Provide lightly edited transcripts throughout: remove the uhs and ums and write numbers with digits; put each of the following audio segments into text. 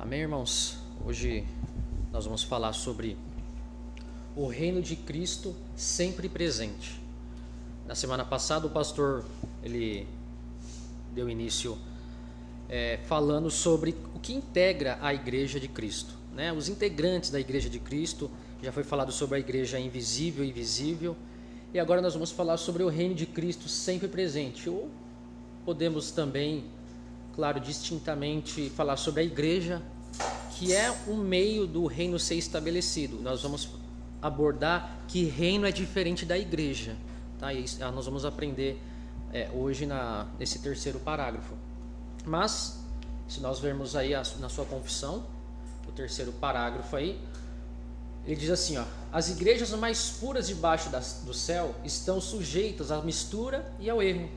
Amém, irmãos? Hoje nós vamos falar sobre o reino de Cristo sempre presente. Na semana passada o pastor ele deu início falando sobre o que integra a igreja de Cristo, né? Os integrantes da igreja de Cristo. Já foi falado sobre a igreja invisível e visível, e agora nós vamos falar sobre o reino de Cristo sempre presente, ou podemos também, claro, distintamente falar sobre a igreja, que é o meio do reino ser estabelecido. Nós vamos abordar que reino é diferente da igreja, tá? E nós vamos aprender hoje nesse terceiro parágrafo. Mas, se nós vermos aí na sua confissão, o terceiro parágrafo aí, ele diz assim, ó: as igrejas mais puras debaixo do céu estão sujeitas à mistura e ao erro,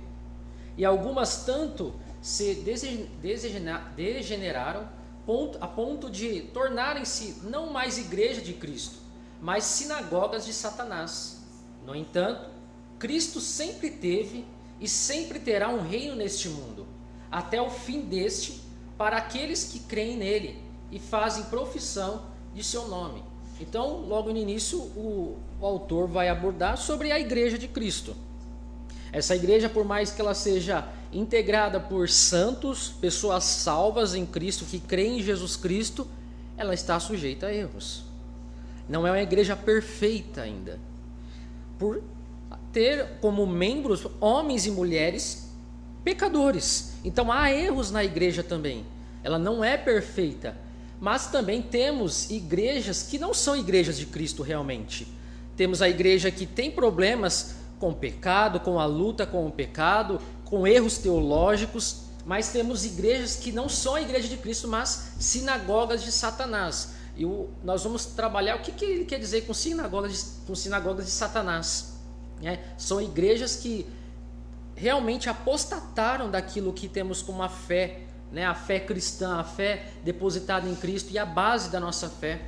e algumas tanto se degeneraram a ponto de tornarem-se não mais igreja de Cristo, mas sinagogas de Satanás. No entanto, Cristo sempre teve e sempre terá um reino neste mundo, até o fim deste, para aqueles que creem nele e fazem profissão de seu nome. Então, logo no início, o autor vai abordar sobre a igreja de Cristo. Essa igreja, por mais que ela seja integrada por santos, pessoas salvas em Cristo, que creem em Jesus Cristo, ela está sujeita a erros. Não é uma igreja perfeita ainda, por ter como membros homens e mulheres pecadores. Então há erros na igreja também. Ela não é perfeita, mas também temos igrejas que não são igrejas de Cristo realmente. Temos a igreja que tem problemas com o pecado, com a luta com o pecado, com erros teológicos, mas temos igrejas que não são a igreja de Cristo, mas sinagogas de Satanás. E nós vamos trabalhar o que ele quer dizer com sinagogas de Satanás. São igrejas que realmente apostataram daquilo que temos como a fé, a fé cristã, a fé depositada em Cristo e a base da nossa fé,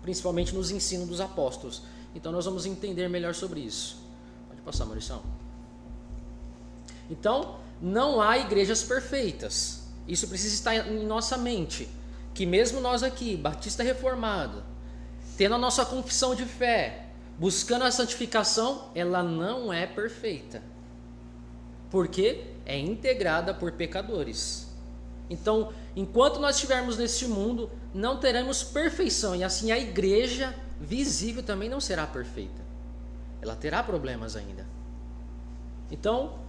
principalmente nos ensinos dos apóstolos. Então nós vamos entender melhor sobre isso. Pode passar, Maurição. Então, não há igrejas perfeitas. Isso precisa estar em nossa mente, que mesmo nós aqui, Batista Reformado, tendo a nossa confissão de fé, buscando a santificação, ela não é perfeita, porque é integrada por pecadores. Então, enquanto nós estivermos neste mundo, não teremos perfeição, e assim a igreja visível também não será perfeita. Ela terá problemas ainda. Então,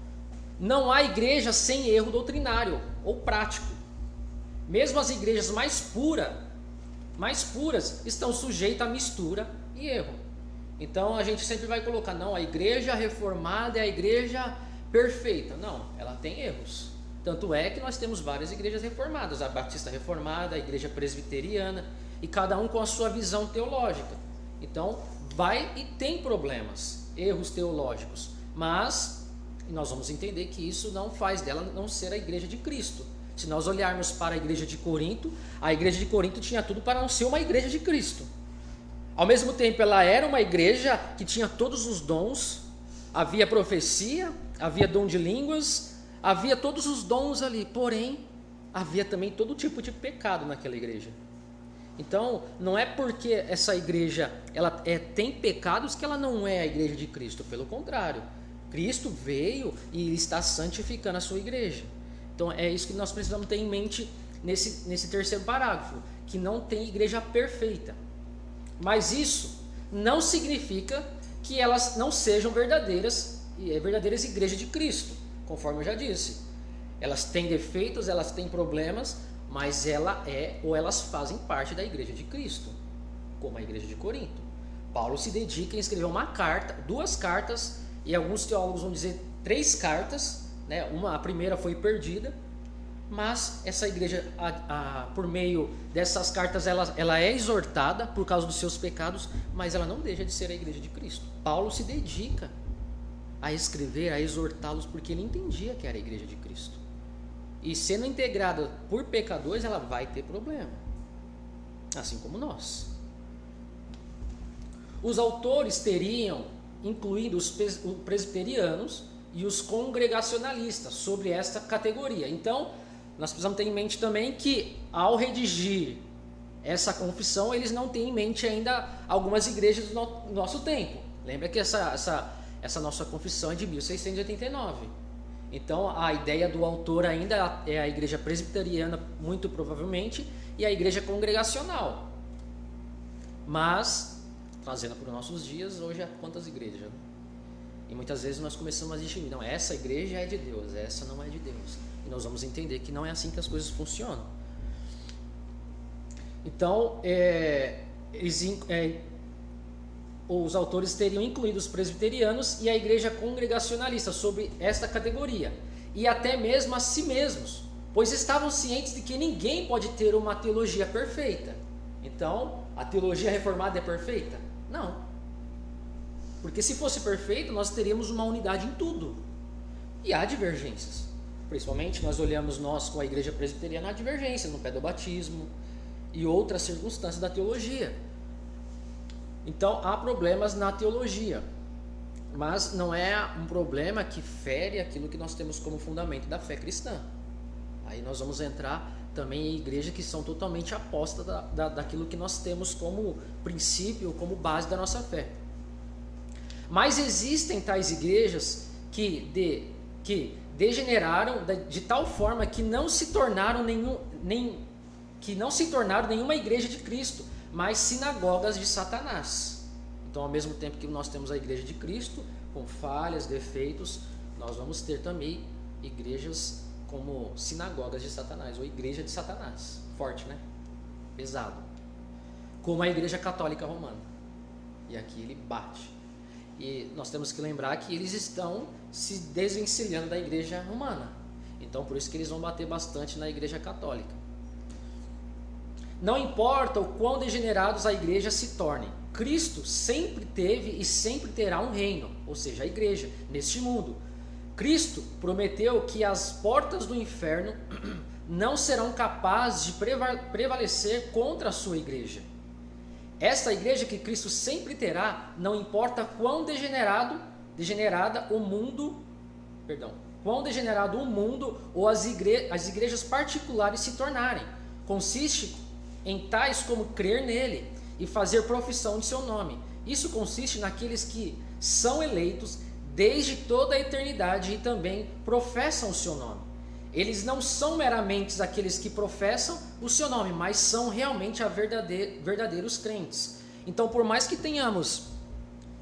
não há igreja sem erro doutrinário ou prático. Mesmo as igrejas mais puras estão sujeitas a mistura e erro. Então a gente sempre vai colocar, não, a igreja reformada é a igreja perfeita. Não, ela tem erros. Tanto é que nós temos várias igrejas reformadas, a Batista Reformada, a igreja presbiteriana, e cada um com a sua visão teológica. Então vai e tem problemas, erros teológicos, mas nós vamos entender que isso não faz dela não ser a igreja de Cristo. Se nós olharmos para a igreja de Corinto tinha tudo para não ser uma igreja de Cristo. Ao mesmo tempo, ela era uma igreja que tinha todos os dons, havia profecia, havia dom de línguas, havia todos os dons ali, porém, havia também todo tipo de pecado naquela igreja. Então, não é porque essa igreja tem pecados que ela não é a igreja de Cristo, pelo contrário, Cristo veio e está santificando a sua igreja. Então, é isso que nós precisamos ter em mente nesse terceiro parágrafo, que não tem igreja perfeita. Mas isso não significa que elas não sejam verdadeiras igrejas de Cristo, conforme eu já disse. Elas têm defeitos, elas têm problemas, mas elas fazem parte da igreja de Cristo, como a igreja de Corinto. Paulo se dedica em escrever duas cartas, e alguns teólogos vão dizer 3 cartas, a primeira foi perdida, mas essa igreja, por meio dessas cartas, ela é exortada por causa dos seus pecados, mas ela não deixa de ser a igreja de Cristo. Paulo se dedica a escrever, a exortá-los, porque ele entendia que era a igreja de Cristo. E sendo integrada por pecadores, ela vai ter problema, assim como nós. Os autores teriam incluído os presbiterianos e os congregacionalistas sobre esta categoria. Então, nós precisamos ter em mente também que, ao redigir essa confissão, eles não têm em mente ainda algumas igrejas do nosso tempo. Lembra que essa nossa confissão é de 1689. Então a ideia do autor ainda é a igreja presbiteriana, muito provavelmente, e a igreja congregacional. Mas, trazendo para os nossos dias, hoje há quantas igrejas? Né? E muitas vezes nós começamos a distinguir, não, essa igreja é de Deus, essa não é de Deus. E nós vamos entender que não é assim que as coisas funcionam. Então, os autores teriam incluído os presbiterianos e a igreja congregacionalista sobre esta categoria, e até mesmo a si mesmos, pois estavam cientes de que ninguém pode ter uma teologia perfeita. Então, a teologia reformada é perfeita? Não. Porque se fosse perfeito, nós teríamos uma unidade em tudo. E há divergências. Principalmente nós olhamos com a igreja presbiteriana, há divergências no pedobatismo e outras circunstâncias da teologia. Então há problemas na teologia, mas não é um problema que fere aquilo que nós temos como fundamento da fé cristã. Aí nós vamos entrar também em igrejas que são totalmente apostas daquilo que nós temos como princípio, como base da nossa fé. Mas existem tais igrejas que degeneraram de tal forma que não se tornaram nenhuma igreja de Cristo, mas sinagogas de Satanás. Então, ao mesmo tempo que nós temos a igreja de Cristo, com falhas, defeitos, nós vamos ter também igrejas como sinagogas de Satanás, ou igreja de Satanás. Forte, né? Pesado. Como a igreja católica romana. E aqui ele bate. E nós temos que lembrar que eles estão se desvencilhando da igreja romana. Então, por isso que eles vão bater bastante na igreja católica. Não importa o quão degenerados a igreja se torne, Cristo sempre teve e sempre terá um reino, ou seja, a igreja, neste mundo. Cristo prometeu que as portas do inferno não serão capazes de prevalecer contra a sua igreja. Esta igreja que Cristo sempre terá, não importa quão degenerado o mundo ou as igrejas particulares se tornarem, consiste em tais como crer nele e fazer profissão de seu nome. Isso consiste naqueles que são eleitos desde toda a eternidade e também professam o seu nome. Eles não são meramente aqueles que professam o seu nome, mas são realmente verdadeiros crentes. Então, por mais que tenhamos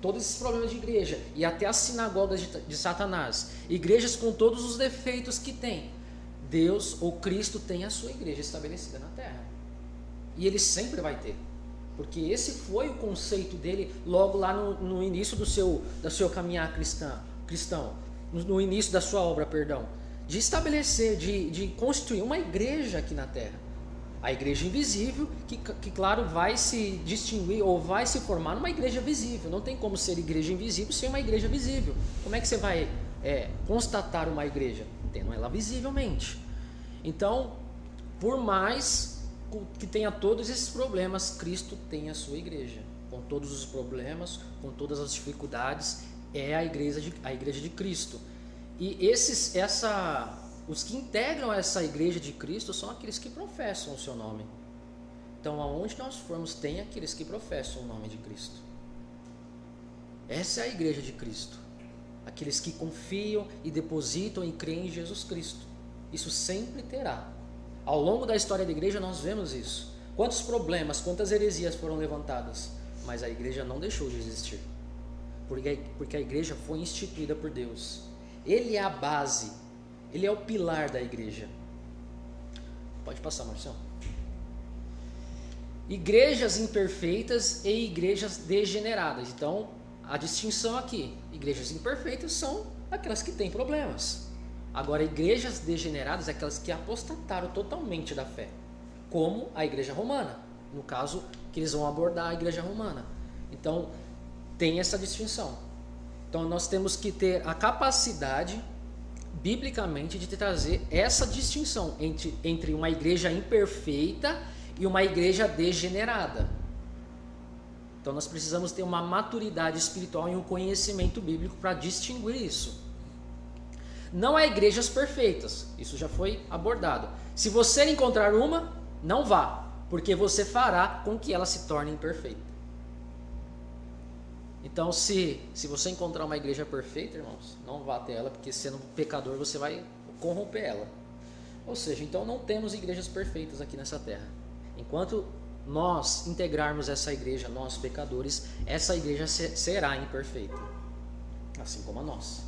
todos esses problemas de igreja e até as sinagogas de Satanás, igrejas com todos os defeitos que tem, Deus ou Cristo tem a sua igreja estabelecida na terra. E ele sempre vai ter. Porque esse foi o conceito dele logo lá no início do seu caminhar cristão, no início da sua obra, de estabelecer, de construir uma igreja aqui na terra. A igreja invisível, que claro vai se distinguir ou vai se formar numa igreja visível. Não tem como ser igreja invisível sem uma igreja visível. Como é que você vai constatar uma igreja? Tendo ela visivelmente. Então, por mais que tenha todos esses problemas, Cristo tem a sua igreja, com todos os problemas, com todas as dificuldades, é a igreja de Cristo. E os que integram essa igreja de Cristo são aqueles que professam o seu nome. Então, aonde nós formos, tem aqueles que professam o nome de Cristo. Essa é a igreja de Cristo, aqueles que confiam e depositam e creem em Jesus Cristo. Isso sempre terá. Ao longo da história da igreja nós vemos isso. Quantos problemas, quantas heresias foram levantadas, mas a igreja não deixou de existir. Porque a igreja foi instituída por Deus. Ele é a base, ele é o pilar da igreja. Pode passar, Marcelo. Igrejas imperfeitas e igrejas degeneradas. Então, a distinção aqui, igrejas imperfeitas são aquelas que têm problemas. Agora, igrejas degeneradas, aquelas que apostataram totalmente da fé, como a igreja romana, no caso que eles vão abordar a igreja romana. Então, tem essa distinção. Então, nós temos que ter a capacidade, biblicamente, de trazer essa distinção entre uma igreja imperfeita e uma igreja degenerada. Então, nós precisamos ter uma maturidade espiritual e um conhecimento bíblico para distinguir isso. Não há igrejas perfeitas, isso já foi abordado. Se você encontrar uma, não vá, porque você fará com que ela se torne imperfeita. Então, se você encontrar uma igreja perfeita, irmãos, não vá até ela, porque sendo pecador você vai corromper ela. Ou seja, então não temos igrejas perfeitas aqui nessa terra. Enquanto nós integrarmos essa igreja, nós pecadores, essa igreja será imperfeita, assim como a nossa.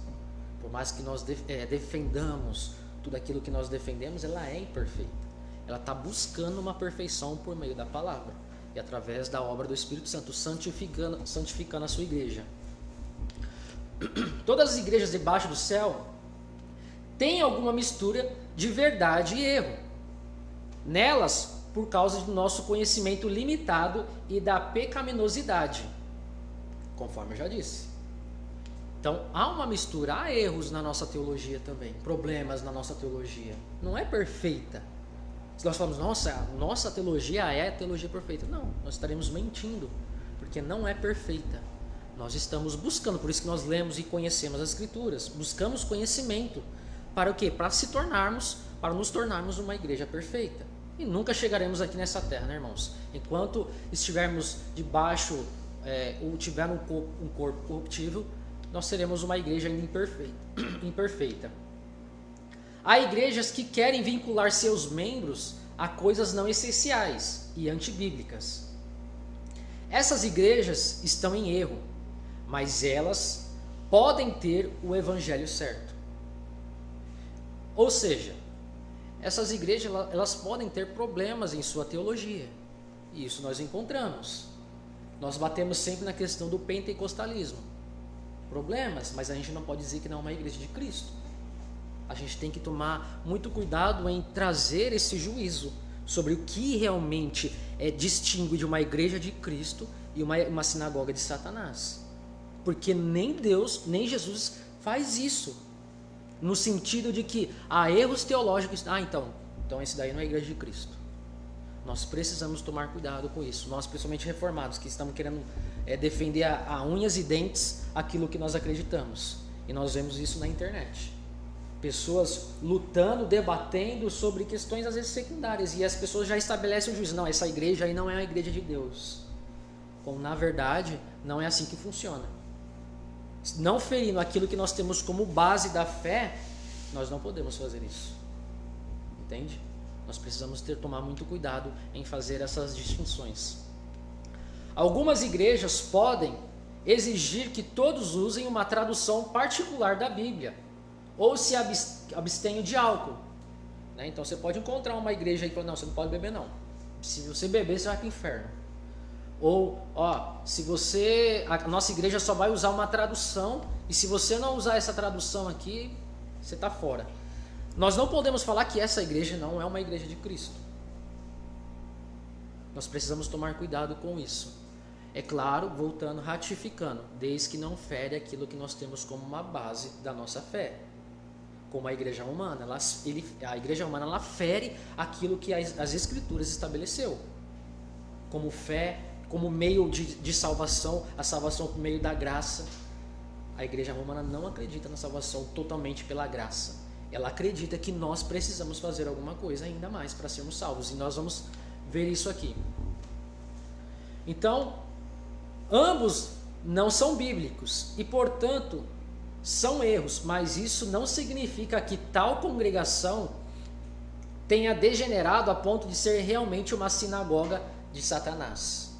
Por mais que nós defendamos tudo aquilo que nós defendemos, ela é imperfeita. Ela está buscando uma perfeição por meio da palavra e através da obra do Espírito Santo, santificando a sua igreja. Todas as igrejas debaixo do céu têm alguma mistura de verdade e erro nelas, por causa do nosso conhecimento limitado e da pecaminosidade, conforme eu já disse. Então há uma mistura, há erros na nossa teologia também, problemas na nossa teologia. Não é perfeita. Se nós falamos, nossa teologia é a teologia perfeita. Não, nós estaremos mentindo, porque não é perfeita. Nós estamos buscando, por isso que nós lemos e conhecemos as Escrituras. Buscamos conhecimento. Para o quê? Para nos tornarmos uma igreja perfeita. E nunca chegaremos aqui nessa terra, né, irmãos? Enquanto estivermos debaixo, ou tiver um corpo corruptível, nós seremos uma igreja imperfeita. Há igrejas que querem vincular seus membros a coisas não essenciais e antibíblicas. Essas igrejas estão em erro, mas elas podem ter o evangelho certo. Ou seja, essas igrejas elas podem ter problemas em sua teologia. E isso nós encontramos. Nós batemos sempre na questão do pentecostalismo. Problemas, mas a gente não pode dizer que não é uma igreja de Cristo. A gente tem que tomar muito cuidado em trazer esse juízo sobre o que realmente distingue de uma igreja de Cristo e uma sinagoga de Satanás. Porque nem Deus, nem Jesus faz isso. No sentido de que há erros teológicos. Então esse daí não é a igreja de Cristo. Nós precisamos tomar cuidado com isso. Nós, principalmente reformados, que estamos querendo defender a unhas e dentes aquilo que nós acreditamos. E nós vemos isso na internet. Pessoas lutando, debatendo sobre questões às vezes secundárias. E as pessoas já estabelecem o juízo. Não, essa igreja aí não é a igreja de Deus. Como na verdade não é assim que funciona. Não ferindo aquilo que nós temos como base da fé, nós não podemos fazer isso. Entende? Nós precisamos tomar muito cuidado em fazer essas distinções. Algumas igrejas podem exigir que todos usem uma tradução particular da Bíblia, ou se abstenham de álcool. Então você pode encontrar uma igreja aí que fala, não, você não pode beber não. Se você beber, você vai para o inferno. Ou, a nossa igreja só vai usar uma tradução, e se você não usar essa tradução aqui, você está fora. Nós não podemos falar que essa igreja não é uma igreja de Cristo. Nós precisamos tomar cuidado com isso. É claro, voltando, ratificando, desde que não fere aquilo que nós temos como uma base da nossa fé. Como a igreja romana, a igreja romana ela fere aquilo que as Escrituras estabeleceu. Como fé, como meio de salvação, a salvação por meio da graça. A igreja romana não acredita na salvação totalmente pela graça. Ela acredita que nós precisamos fazer alguma coisa ainda mais para sermos salvos. E nós vamos ver isso aqui. Então, ambos não são bíblicos e, portanto, são erros. Mas isso não significa que tal congregação tenha degenerado a ponto de ser realmente uma sinagoga de Satanás.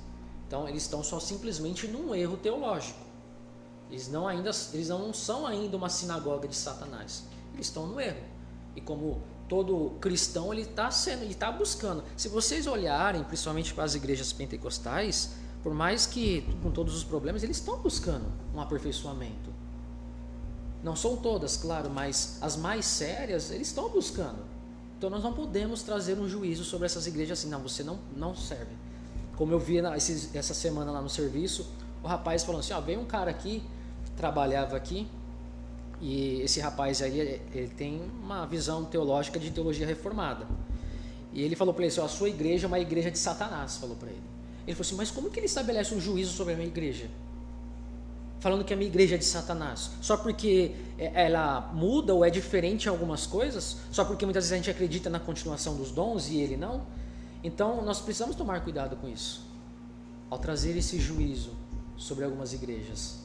Então eles estão só simplesmente num erro teológico. Eles não são ainda uma sinagoga de Satanás. Eles estão no erro. E como todo cristão, ele está buscando. Se vocês olharem, principalmente para as igrejas pentecostais, por mais que com todos os problemas, eles estão buscando um aperfeiçoamento. Não são todas, claro, mas as mais sérias, eles estão buscando. Então nós não podemos trazer um juízo sobre essas igrejas assim, não, você não serve. Como eu vi essa semana lá no serviço, o rapaz falando assim, veio um cara aqui, trabalhava aqui, e esse rapaz aí, ele tem uma visão teológica de teologia reformada. E ele falou para ele assim, a sua igreja é uma igreja de Satanás, falou para ele. Ele falou assim, mas como que ele estabelece um juízo sobre a minha igreja? Falando que a minha igreja é de Satanás. Só porque ela muda ou é diferente em algumas coisas? Só porque muitas vezes a gente acredita na continuação dos dons e ele não? Então, nós precisamos tomar cuidado com isso, ao trazer esse juízo sobre algumas igrejas.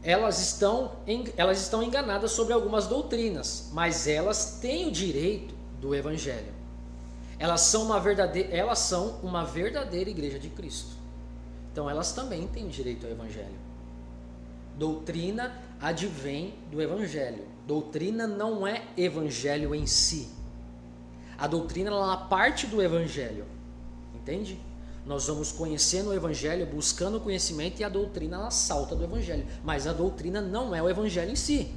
Elas estão enganadas sobre algumas doutrinas, mas elas têm o direito do Evangelho. Elas são uma verdadeira igreja de Cristo. Então elas também têm o direito ao Evangelho. Doutrina advém do Evangelho. Doutrina não é Evangelho em si. A doutrina ela parte do Evangelho. Entende? Nós vamos conhecendo o Evangelho, buscando o conhecimento, e a doutrina ela salta do Evangelho. Mas a doutrina não é o Evangelho em si.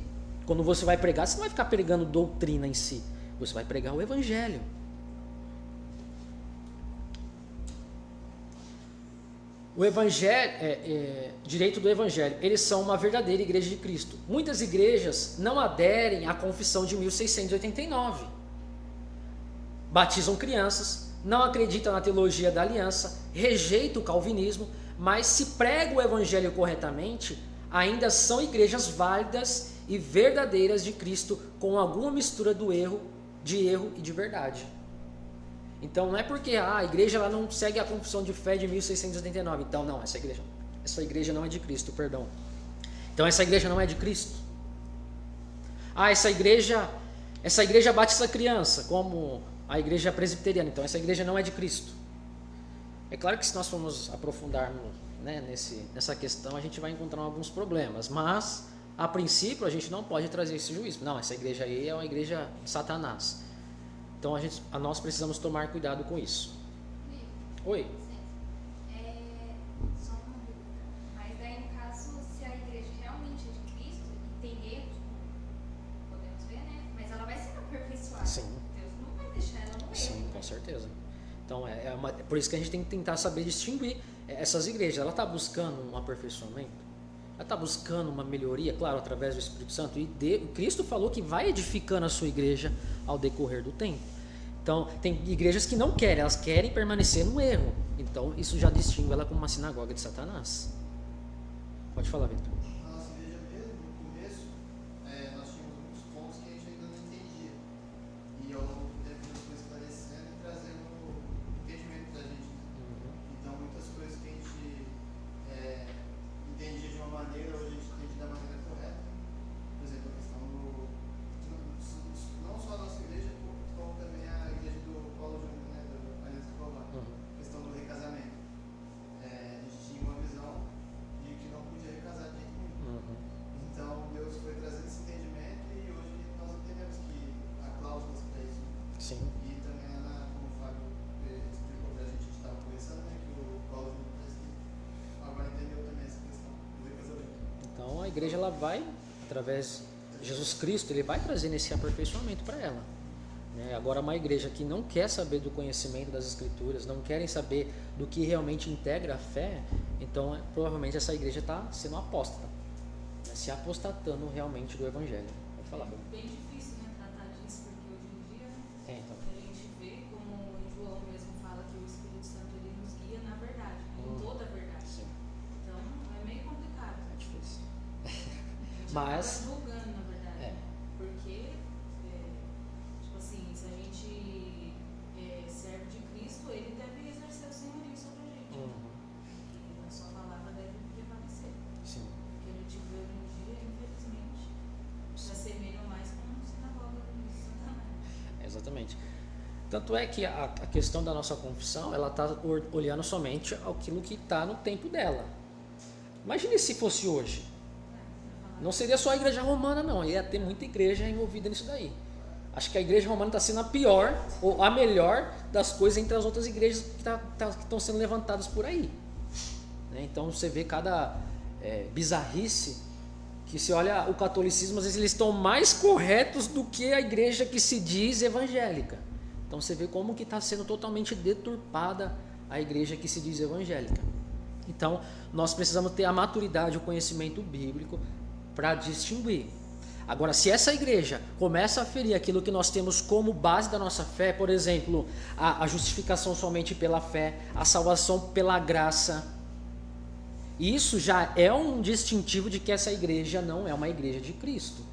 Quando você vai pregar, você não vai ficar pregando doutrina em si. Você vai pregar o Evangelho. O Evangelho, direito do Evangelho, eles são uma verdadeira igreja de Cristo. Muitas igrejas não aderem à confissão de 1689. Batizam crianças, não acreditam na teologia da aliança, rejeitam o calvinismo, mas se prega o Evangelho corretamente, ainda são igrejas válidas e verdadeiras de Cristo, com alguma mistura de erro e de verdade. Então não é porque a igreja ela não segue a confissão de fé de 1689. Então não, essa igreja não é de Cristo, perdão. Então essa igreja não é de Cristo. Essa igreja batiza criança, como a igreja presbiteriana. Então essa igreja não é de Cristo. É claro que se nós formos aprofundar nessa questão, a gente vai encontrar alguns problemas. Mas, a princípio, a gente não pode trazer esse juízo. Não, essa igreja aí é uma igreja de Satanás. Então nós precisamos tomar cuidado com isso. Oi? Só uma dúvida. Mas daí, no caso, se a igreja realmente é de Cristo e tem erros, podemos ver, né? Mas ela vai ser aperfeiçoada. Sim. Deus não vai deixar ela no erro. Sim, com certeza. Então por isso que a gente tem que tentar saber distinguir essas igrejas. Ela está buscando um aperfeiçoamento? Ela está buscando uma melhoria, claro, através do Espírito Santo. E Cristo falou que vai edificando a sua igreja ao decorrer do tempo. Então, tem igrejas que não querem, elas querem permanecer no erro. Então, isso já distingue ela como uma sinagoga de Satanás. Pode falar, Vitor. Na nossa igreja mesmo, no começo, nós tínhamos muitos pontos que a gente ainda não entendia. E ao longo do tempo Deus foi esclarecendo e trazendo o entendimento da gente. Então, muitas coisas que a gente entendia de uma maneira, hoje a gente entende da maneira correta. Por exemplo, a questão não só a nossa igreja, como também a igreja do Paulo Júnior, né, da Aliança Escolar. A questão do recasamento. A gente tinha uma visão de que não podia recasar de jeito nenhum. Então, Deus foi trazendo esse entendimento e hoje nós entendemos que há cláusulas para isso. Sim. E também, como o Fábio explicou para a gente estava conversando, né, que o Paulo agora entendeu também essa questão do recasamento. Então, a igreja ela vai, através de Jesus Cristo, ele vai trazendo esse aperfeiçoamento para ela. Agora, uma igreja que não quer saber do conhecimento das Escrituras, não querem saber do que realmente integra a fé, então provavelmente essa igreja está sendo apóstata, se apostatando realmente do Evangelho. Pode falar, Bruno. Bem difícil, né, tratar disso, porque hoje em dia Então. a gente vê, como João mesmo fala, que o Espírito Santo ele nos guia na verdade, em toda a verdade. Sim. Então é meio complicado. É difícil. A gente Mas acaba julgando, na verdade. Porque, tipo assim, se a gente serve de Cristo, ele deve exercer o senhorio sobre a gente. E a sua palavra deve prevalecer. Sim. O que a gente vê hoje em dia, infelizmente, se assemelha mais com a sinagoga de Satanás. Exatamente. Tanto é que a questão da nossa confissão, ela está olhando somente aquilo que está no tempo dela. Imagine se fosse hoje. Não seria só a igreja romana, não. Ia ter muita igreja envolvida nisso daí. Acho que a igreja romana está sendo a pior ou a melhor das coisas entre as outras igrejas que estão sendo levantadas por aí. Então você vê cada bizarrice que se olha o catolicismo, às vezes eles estão mais corretos do que a igreja que se diz evangélica. Então você vê como que está sendo totalmente deturpada a igreja que se diz evangélica. Então nós precisamos ter a maturidade, o conhecimento bíblico para distinguir. Agora, se essa igreja começa a ferir aquilo que nós temos como base da nossa fé, por exemplo, a justificação somente pela fé, a salvação pela graça, isso já é um distintivo de que essa igreja não é uma igreja de Cristo.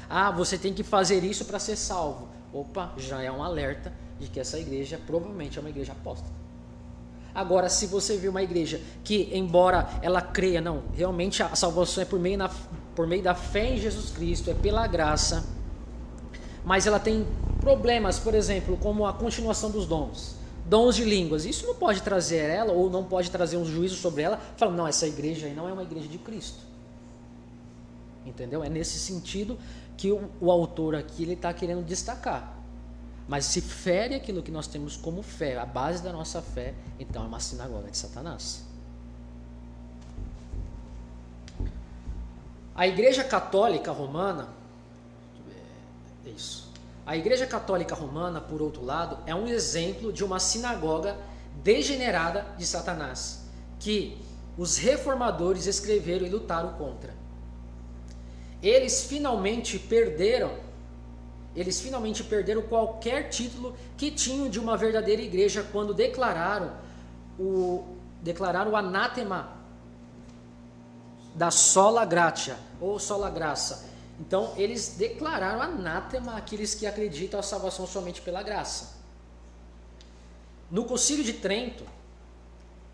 Ah, você tem que fazer isso para ser salvo. Opa, já é um alerta de que essa igreja provavelmente é uma igreja apóstata. Agora, se você vê uma igreja que, embora ela creia, não, realmente a salvação é por meio da fé em Jesus Cristo, é pela graça, mas ela tem problemas, por exemplo, como a continuação dos dons de línguas, isso não pode trazer ela, ou não pode trazer um juízo sobre ela, falando, não, essa igreja aí não é uma igreja de Cristo. Entendeu? É nesse sentido que o autor aqui ele está querendo destacar. Mas se fere aquilo que nós temos como fé, a base da nossa fé, então é uma sinagoga de Satanás. A Igreja Católica Romana, a Igreja Católica Romana, por outro lado, é um exemplo de uma sinagoga degenerada de Satanás, que os reformadores escreveram e lutaram contra. Eles finalmente perderam qualquer título que tinham de uma verdadeira igreja quando declararam o anátema da sola gratia, ou sola graça. Então, eles declararam anátema aqueles que acreditam a salvação somente pela graça. No Concílio de Trento,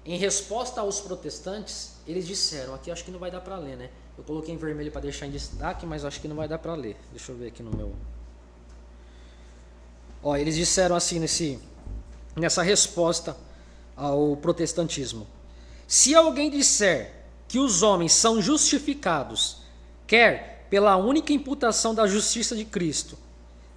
em resposta aos protestantes, eles disseram, aqui acho que não vai dar para ler, né? Eu coloquei em vermelho para deixar em destaque, mas acho que não vai dar para ler. Deixa eu ver aqui no meu... eles disseram assim nessa resposta ao protestantismo. Se alguém disser que os homens são justificados, quer pela única imputação da justiça de Cristo,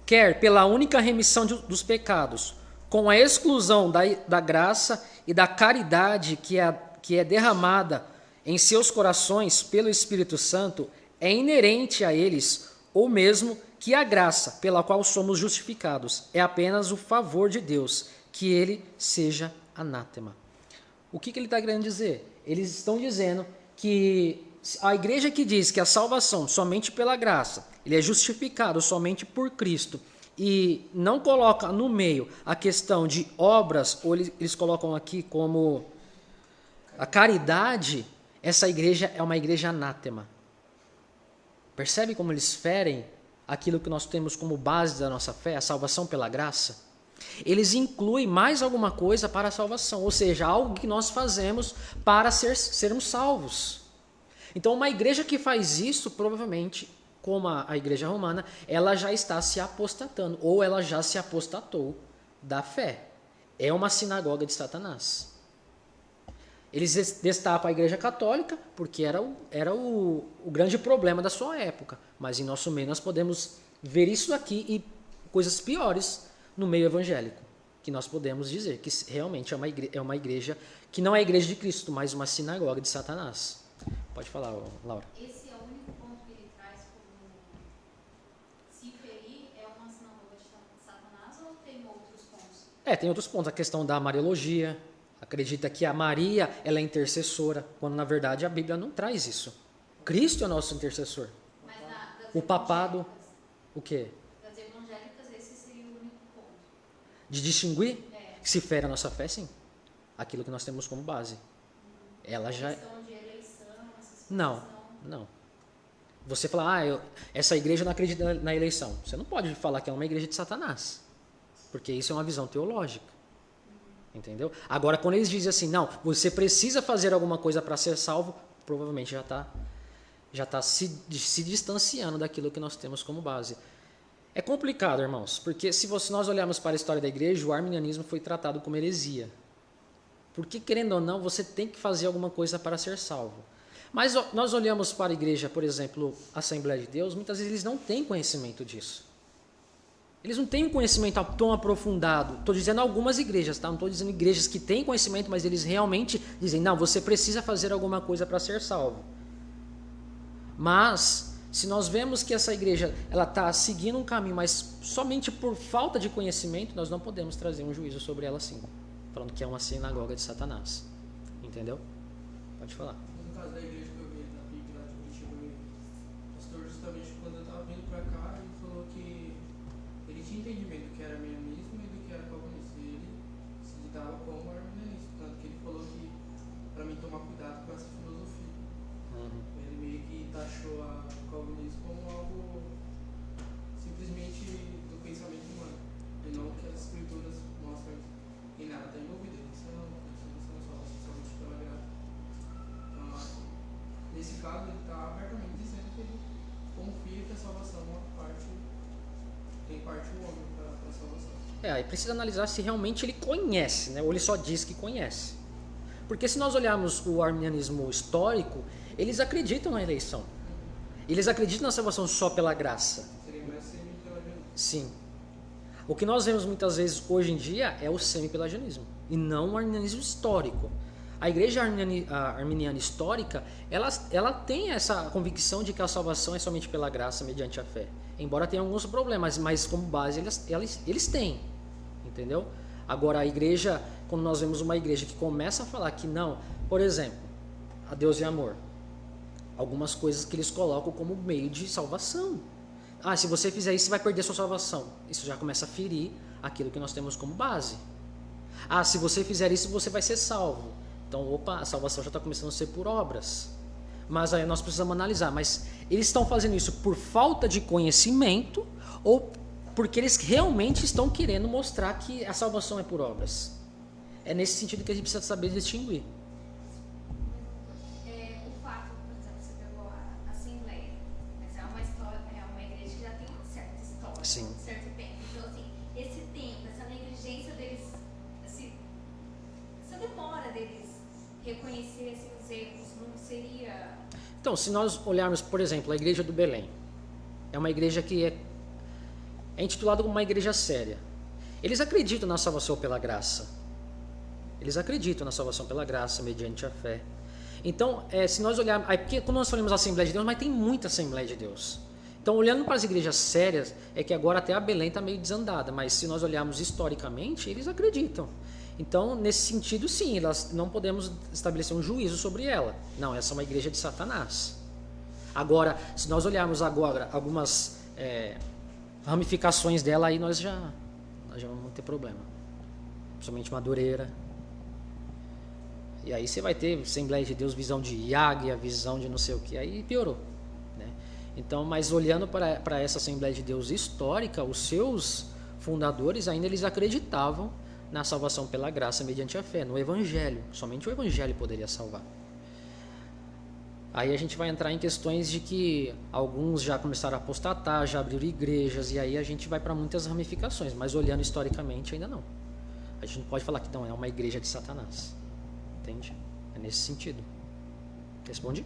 quer pela única remissão dos pecados, com a exclusão da graça e da caridade que é derramada em seus corações pelo Espírito Santo, é inerente a eles, ou mesmo que a graça pela qual somos justificados é apenas o favor de Deus, que ele seja anátema. O que ele está querendo dizer? Eles estão dizendo que a igreja que diz que a salvação somente pela graça, ele é justificado somente por Cristo, e não coloca no meio a questão de obras, ou eles colocam aqui como a caridade, essa igreja é uma igreja anátema. Percebe como eles ferem aquilo que nós temos como base da nossa fé, a salvação pela graça? Eles incluem mais alguma coisa para a salvação, ou seja, algo que nós fazemos para sermos salvos. Então, uma igreja que faz isso, provavelmente, como a igreja romana, ela já está se apostatando, ou ela já se apostatou da fé. É uma sinagoga de Satanás. Eles destapam a igreja católica, porque era o grande problema da sua época. Mas em nosso meio nós podemos ver isso aqui e coisas piores no meio evangélico, que nós podemos dizer que realmente é uma igreja que não é a igreja de Cristo, mas uma sinagoga de Satanás. Pode falar, Laura. Esse é o único ponto que ele traz como se ferir é uma sinagoga de Satanás ou tem outros pontos? Tem outros pontos. A questão da mariologia. Acredita que a Maria ela é intercessora, quando na verdade a Bíblia não traz isso. Cristo é o nosso intercessor. Mas das O papado, evangélicas- o quê? Das evangélicas, esse seria o único ponto. De distinguir? É. Que se fere a nossa fé, sim. Aquilo que nós temos como base. Ela já... Questão de eleição, essas coisas. Não. Você fala, essa igreja não acredita na eleição. Você não pode falar que é uma igreja de Satanás. Porque isso é uma visão teológica. Entendeu? Agora, quando eles dizem assim, não, você precisa fazer alguma coisa para ser salvo, provavelmente já está se distanciando daquilo que nós temos como base. É complicado, irmãos, porque se nós olharmos para a história da igreja, o arminianismo foi tratado como heresia. Porque, querendo ou não, você tem que fazer alguma coisa para ser salvo. Mas nós olhamos para a igreja, por exemplo, a Assembleia de Deus, muitas vezes eles não têm conhecimento disso. Eles não têm um conhecimento tão aprofundado. Estou dizendo algumas igrejas, tá? Não estou dizendo igrejas que têm conhecimento, mas eles realmente dizem, não, você precisa fazer alguma coisa para ser salvo. Mas, se nós vemos que essa igreja ela está seguindo um caminho, mas somente por falta de conhecimento, nós não podemos trazer um juízo sobre ela assim, falando que é uma sinagoga de Satanás. Entendeu? Pode falar. No caso da igreja que eu vi na PIB lá de Curitiba, o pastor, justamente quando eu estava vindo para cá, ele falou que ele tinha entendimento do que era arminianismo e do que era calvinismo. E ele se dava como arminianismo. Tanto que ele falou que para mim tomar cuidado com essa filosofia. Ele meio que taxou o calvinismo como algo nesse caso, ele está abertamente dizendo que ele confia que a salvação tem parte o homem para a salvação. Aí precisa analisar se realmente ele conhece, né? Ou ele só diz que conhece. Porque se nós olharmos o arminianismo histórico, eles acreditam na eleição. Eles acreditam na salvação só pela graça. Seria mais semi-pelagianismo. Sim. O que nós vemos muitas vezes hoje em dia é o semi-pelagianismo, e não o arminianismo histórico. A igreja arminiana histórica, ela tem essa convicção de que a salvação é somente pela graça, mediante a fé. Embora tenha alguns problemas, mas como base eles têm. Entendeu? Agora a igreja, quando nós vemos uma igreja que começa a falar que não, por exemplo, a Deus e amor, algumas coisas que eles colocam como meio de salvação. Se você fizer isso, você vai perder sua salvação. Isso já começa a ferir aquilo que nós temos como base. Se você fizer isso, você vai ser salvo. Então, a salvação já está começando a ser por obras. Mas aí nós precisamos analisar. Mas eles estão fazendo isso por falta de conhecimento ou porque eles realmente estão querendo mostrar que a salvação é por obras? É nesse sentido que a gente precisa saber distinguir. O fato, por exemplo, você pegou a Assembleia, mas é uma história, é uma igreja que já tem uma certa história, Sim. um certo tempo. Então, assim, esse tempo, essa negligência deles, essa demora deles reconhecer assim, os erros, não seria... Então, se nós olharmos, por exemplo, a igreja do Belém, é uma igreja que é intitulada como uma igreja séria. Eles acreditam na salvação pela graça. Eles acreditam na salvação pela graça, mediante a fé. Então, se nós olharmos... Porque quando nós falamos Assembleia de Deus, mas tem muita Assembleia de Deus. Então, olhando para as igrejas sérias, é que agora até a Belém está meio desandada, mas se nós olharmos historicamente, eles acreditam. Então, nesse sentido, sim, nós não podemos estabelecer um juízo sobre ela. Não, essa é uma igreja de Satanás. Agora, se nós olharmos agora algumas ramificações dela, aí nós já vamos ter problema. Principalmente Madureira. E aí você vai ter Assembleia de Deus, visão de águia, visão de não sei o que, aí piorou. Né? Então, mas olhando para essa Assembleia de Deus histórica, os seus fundadores ainda eles acreditavam na salvação pela graça mediante a fé, no Evangelho. Somente o Evangelho poderia salvar. Aí a gente vai entrar em questões de que alguns já começaram a apostatar, já abriram igrejas, e aí a gente vai para muitas ramificações, mas olhando historicamente ainda não. A gente não pode falar que não é uma igreja de Satanás. Entende? É nesse sentido. Responde?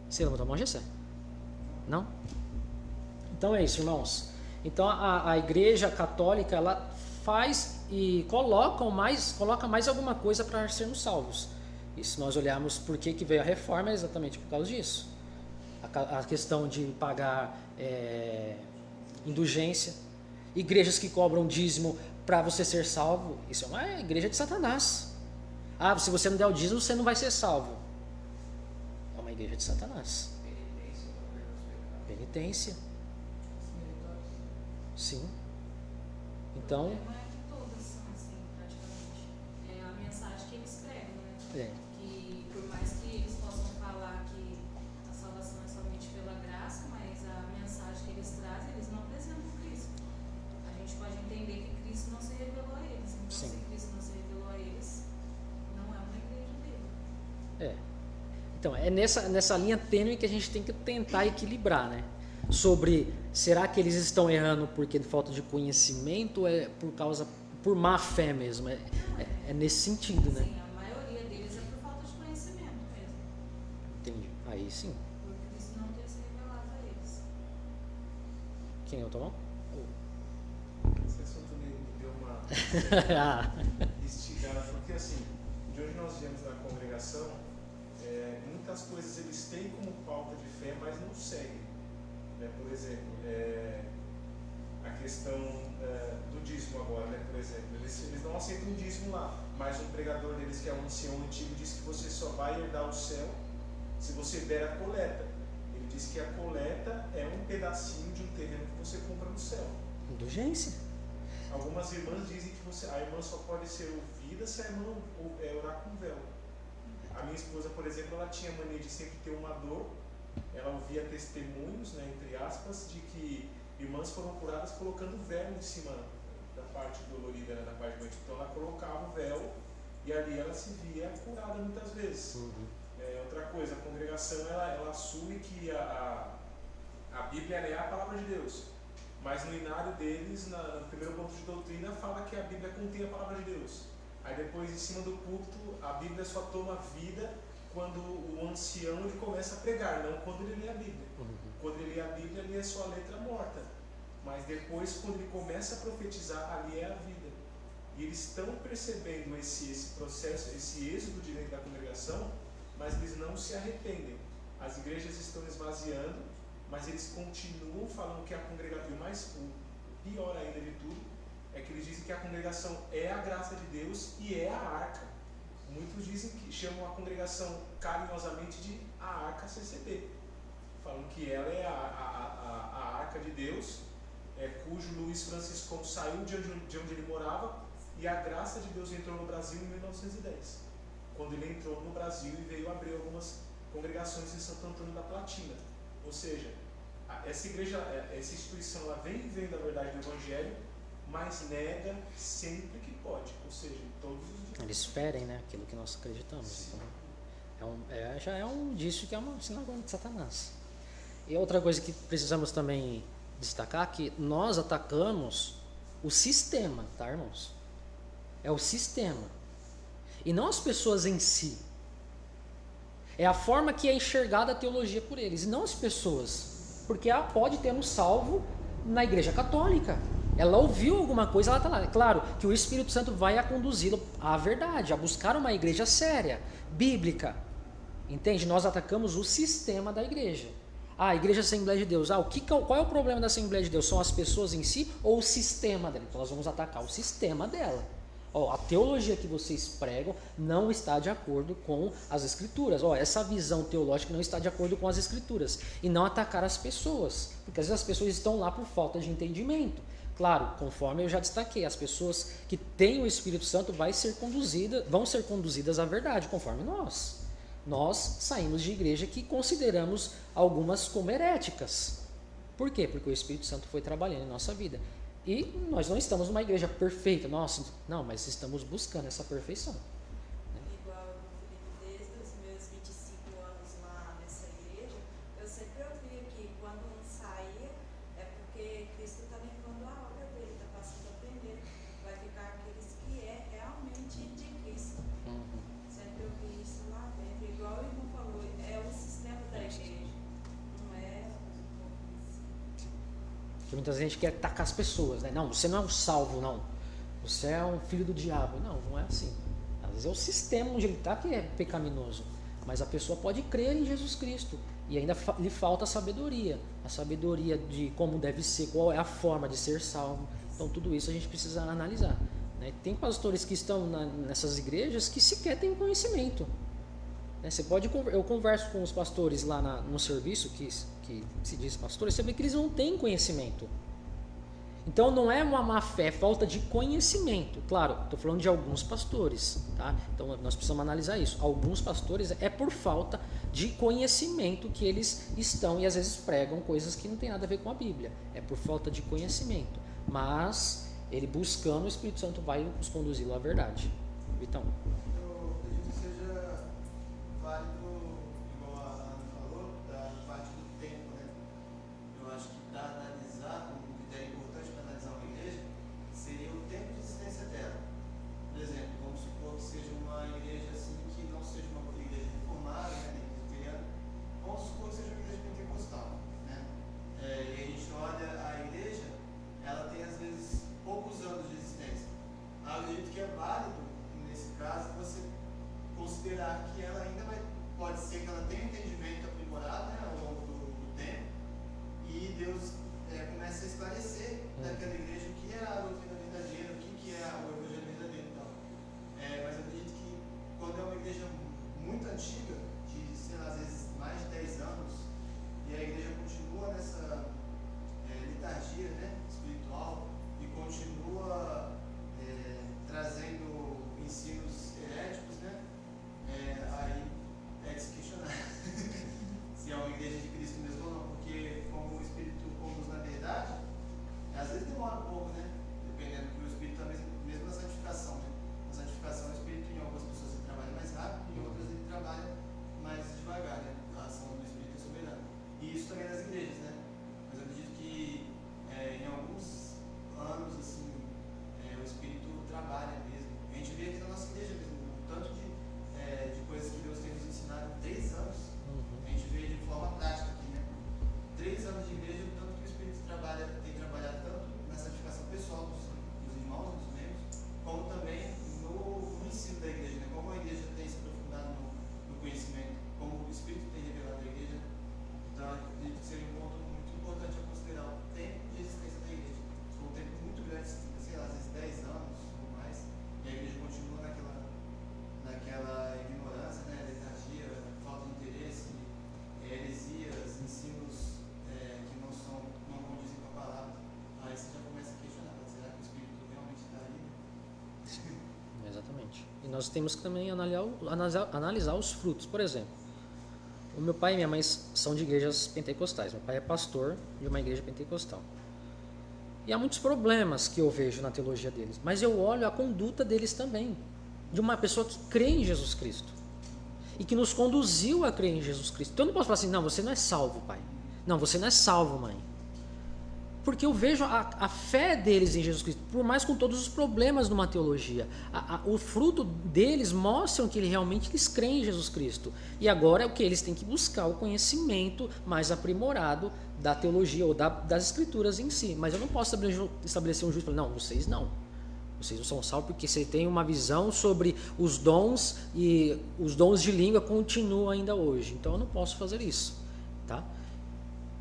Você levantou a mão, Gessé? Não? Então é isso, irmãos. Então a igreja católica, ela faz e coloca mais alguma coisa para sermos salvos. E se nós olharmos por que veio a reforma, é exatamente por causa disso. A questão de pagar indulgência, igrejas que cobram dízimo para você ser salvo, isso é uma igreja de Satanás. Se você não der o dízimo, você não vai ser salvo. É uma igreja de Satanás. Penitência. Sim. Então... Não é que todas são assim, praticamente. É a mensagem que eles pregam, né? Que por mais que eles possam falar que a salvação é somente pela graça, mas a mensagem que eles trazem, eles não apresentam Cristo. A gente pode entender que Cristo não se revelou a eles. Então, Sim. se Cristo não se revelou a eles, não é uma igreja dele. Então, é nessa linha tênue que a gente tem que tentar equilibrar, né? Sobre, será que eles estão errando porque de falta de conhecimento ou é por má fé mesmo? É nesse sentido, né? Sim, a maioria deles é por falta de conhecimento mesmo. Entendi. Aí sim. Por Cristo não ter se revelado a eles. Quem eu tomou? Esse assunto me deu uma instigada, porque assim, de onde nós viemos na congregação, muitas coisas eles têm como falta de fé, mas não seguem. Por exemplo, a questão do dízimo agora, né? Por exemplo, eles não aceitam o dízimo lá, mas um pregador deles, que é um ancião antigo, diz que você só vai herdar o céu se você der a coleta. Ele diz que a coleta é um pedacinho de um terreno que você compra no céu. Indulgência. Algumas irmãs dizem que a irmã só pode ser ouvida se a irmã orar com véu. A minha esposa, por exemplo, ela tinha mania de sempre ter uma dor. Ela ouvia testemunhos, né, entre aspas, de que irmãs foram curadas colocando véu em cima da parte dolorida, né, da parte doente. Então ela colocava o véu e ali ela se via curada muitas vezes. Outra coisa, a congregação ela assume que a Bíblia é a palavra de Deus, mas no inário deles, no primeiro ponto de doutrina, fala que a Bíblia contém a palavra de Deus. Aí depois, em cima do púlpito, a Bíblia só toma vida quando o ancião ele começa a pregar, não quando ele lê a Bíblia. Quando ele lê a Bíblia, ali é só a letra morta. Mas depois, quando ele começa a profetizar, ali é a vida. E eles estão percebendo esse processo, esse êxodo de dentro da congregação, mas eles não se arrependem. As igrejas estão esvaziando, mas eles continuam falando que a congregação, o pior ainda de tudo, é que eles dizem que a congregação é a graça de Deus e é a arca. Muitos dizem que chamam a congregação carinhosamente de a arca CCB, falando que ela é a arca de Deus, cujo Luiz Francisco saiu de onde ele morava, e a graça de Deus entrou no Brasil em 1910, quando ele entrou no Brasil e veio abrir algumas congregações em Santo Antônio da Platina. Ou seja, essa igreja, essa instituição, ela vem vivendo a verdade do Evangelho, mas nega sempre que pode, ou seja, em todos os dias. Eles ferem, né, aquilo que nós acreditamos. Então, já é um indício que é uma sinagoga de Satanás. E outra coisa que precisamos também destacar, que nós atacamos o sistema, tá, irmãos? É o sistema. E não as pessoas em si. É a forma que é enxergada a teologia por eles, e não as pessoas. Porque ela pode ter um salvo na igreja católica. Ela ouviu alguma coisa, ela está lá. É claro que o Espírito Santo vai a conduzi-lo à verdade, a buscar uma igreja séria, bíblica. Entende? Nós atacamos o sistema da igreja. A Igreja Assembleia de Deus. Qual é o problema da Assembleia de Deus? São as pessoas em si ou o sistema dela? Então nós vamos atacar o sistema dela. A teologia que vocês pregam não está de acordo com as Escrituras. Essa visão teológica não está de acordo com as Escrituras. E não atacar as pessoas, porque às vezes as pessoas estão lá por falta de entendimento. Claro, conforme eu já destaquei, as pessoas que têm o Espírito Santo vão ser conduzidas à verdade, conforme nós. Nós saímos de igreja que consideramos algumas como heréticas. Por quê? Porque o Espírito Santo foi trabalhando em nossa vida. E nós não estamos numa igreja perfeita, não, mas estamos buscando essa perfeição. Igual o Felipe, desde os meus 25 anos lá nessa igreja, eu sempre ouvia que quando um saía, é porque Cristo está limpando a obra dele, está passando a primeira, vai ficar aqueles que é realmente de Cristo. Sempre ouvi isso lá dentro, igual o irmão falou, é o sistema da igreja, não é Porque muita gente quer atacar as pessoas, né? Não, você não é um salvo, não. Você é um filho do diabo. Não é assim. Às vezes é o sistema onde ele está que é pecaminoso. Mas a pessoa pode crer em Jesus Cristo. E ainda lhe falta a sabedoria. A sabedoria de como deve ser, qual é a forma de ser salvo. Então tudo isso a gente precisa analisar, né? Tem pastores que estão nessas igrejas que sequer têm conhecimento. Eu converso com os pastores lá no serviço, que se diz pastores, você vê que eles não têm conhecimento. Então não é uma má fé, é falta de conhecimento. Claro, estou falando de alguns pastores, tá? Então nós precisamos analisar isso. Alguns pastores é por falta de conhecimento que eles estão e às vezes pregam coisas que não tem nada a ver com a Bíblia. É por falta de conhecimento. Mas ele buscando, o Espírito Santo vai nos conduzi-lo à verdade. Vitão. Eu acredito que seja válido, igual a Ana falou, da parte do tempo, né? Eu acho que para analisar, um critério importante para analisar uma igreja seria o tempo de existência dela. Por exemplo, vamos supor que seja uma igreja assim que não seja uma igreja reformada, né, nem presbiteriana. Vamos supor que seja uma igreja pentecostal, né? E a gente olha a igreja, ela tem às vezes poucos anos de existência. Eu acredito que é válido, nesse caso, você considerar que ela ainda pode ser que ela tenha entendimento aprimorado, né, ao longo do tempo, e Deus começa a esclarecer daquela igreja o que é a doutrina verdadeira, o que é o evangelho verdadeiro e tal. Mas eu acredito que quando é uma igreja muito antiga, de, sei lá, às vezes mais de 10 anos, e a igreja continua nessa liturgia, né, espiritual, e continua trazendo ensinos heréticos, né, aí é de se questionar se é uma igreja de Cristo mesmo ou não, porque como o Espírito conduz na verdade, às vezes demora um pouco, né, dependendo, porque o Espírito está mesmo na santificação, né, na santificação o Espírito em algumas nós temos que também analisar os frutos. Por exemplo, o meu pai e minha mãe são de igrejas pentecostais. Meu pai é pastor de uma igreja pentecostal. E há muitos problemas que eu vejo na teologia deles, mas eu olho a conduta deles também, de uma pessoa que crê em Jesus Cristo e que nos conduziu a crer em Jesus Cristo. Então eu não posso falar assim, não, você não é salvo, pai. Não, você não é salvo, mãe. Porque eu vejo a fé deles em Jesus Cristo, por mais com todos os problemas numa teologia. O fruto deles mostram que realmente eles creem em Jesus Cristo. E agora é o que? Eles têm que buscar o conhecimento mais aprimorado da teologia ou das escrituras em si. Mas eu não posso estabelecer um juízo e falar, não, vocês não. Vocês não são salvos porque você tem uma visão sobre os dons e os dons de língua continuam ainda hoje. Então eu não posso fazer isso. Tá?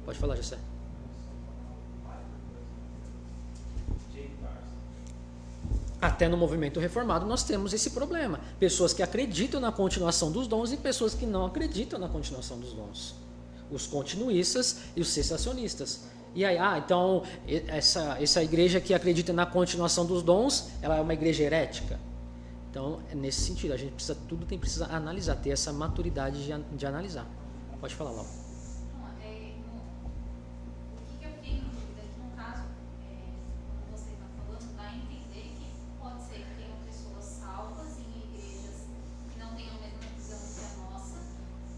Pode falar, Jessé. Até no movimento reformado nós temos esse problema. Pessoas que acreditam na continuação dos dons e pessoas que não acreditam na continuação dos dons. Os continuistas e os cessacionistas. E aí, então, essa igreja que acredita na continuação dos dons, ela é uma igreja herética? Então, é nesse sentido, a gente precisa analisar, ter essa maturidade de analisar. Pode falar, Laura. O que eu fiquei em dúvida aqui no caso, como você está falando, dá a entender que pode ser que tenham pessoas salvas em igrejas que não tenham a mesma visão que a nossa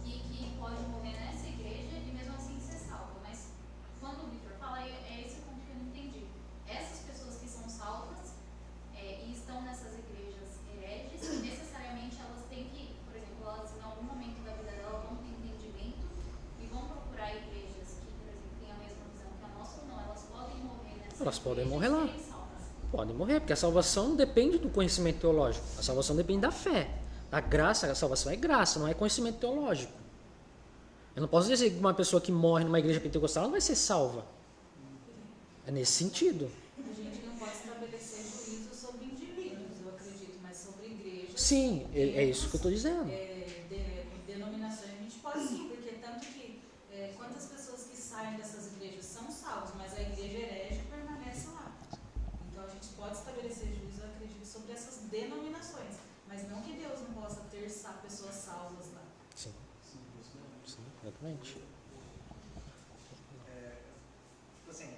e que pode morrer nessa igreja e mesmo assim ser salvo. Mas quando o Victor fala, é esse o ponto que eu não entendi. Essas pessoas que são salvas e estão nessas igrejas hereges, necessariamente elas têm que, por exemplo, elas em algum momento da vida dela vão ter entendimento e vão procurar igrejas que, por exemplo, têm a mesma visão que a nossa ou não. Elas podem morrer nessa Elas podem igreja morrer e lá. serem salvas. Podem morrer, porque a salvação não depende do conhecimento teológico. A salvação depende da fé. A salvação é graça, não é conhecimento teológico. Eu não posso dizer que uma pessoa que morre numa igreja pentecostal não vai ser salva. É nesse sentido. A gente não pode estabelecer juízo sobre indivíduos, eu acredito, mas sobre igrejas. Sim, é isso que eu estou dizendo. Denominações a gente pode sim, porque tanto que quantas pessoas que saem dessas igrejas são salvas, mas a igreja herege permanece lá. Então a gente pode estabelecer juízo, eu acredito, sobre essas denominações, mas não que Deus não possa ter pessoas salvas lá. Sim, exatamente. Assim,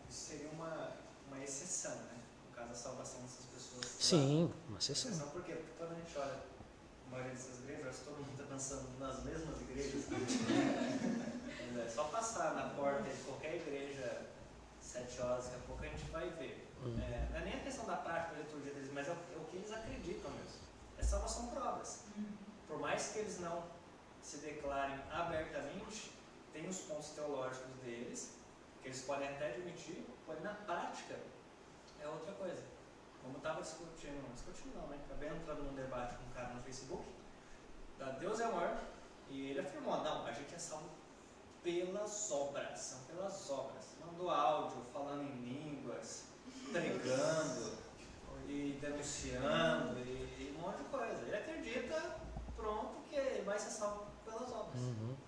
isso seria uma exceção, né? No caso da salvação dessas pessoas. Sim, uma exceção. Porque quando a gente olha a maioria dessas igrejas, todo mundo está pensando nas mesmas igrejas. É só passar na porta de qualquer igreja 7 horas, daqui a pouco a gente vai ver. Não é nem a questão da prática da liturgia deles, mas é o que eles acreditam mesmo. É salvação por obras. Por mais que eles não se declarem abertamente, tem os pontos teológicos deles, que eles podem até admitir, porém na prática é outra coisa. Como eu estava discutindo não, né? Acabei entrando num debate com um cara no Facebook, Deus é amor, e ele afirmou, não, a gente é salvo pelas obras, são pelas obras. Mandou áudio falando em línguas, pregando e denunciando e um monte de coisa. Ele acredita, pronto, que vai ser salvo pelas obras.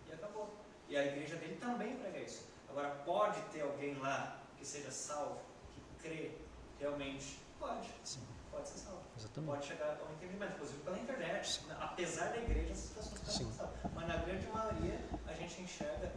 E acabou. E a igreja dele também prega isso. Agora, pode ter alguém lá que seja salvo, que crê realmente? Pode. Sim. Pode ser salvo. Exatamente. Pode chegar ao entendimento, inclusive pela internet. Apesar da igreja, essas pessoas estão salvas. Mas na grande maioria, a gente enxerga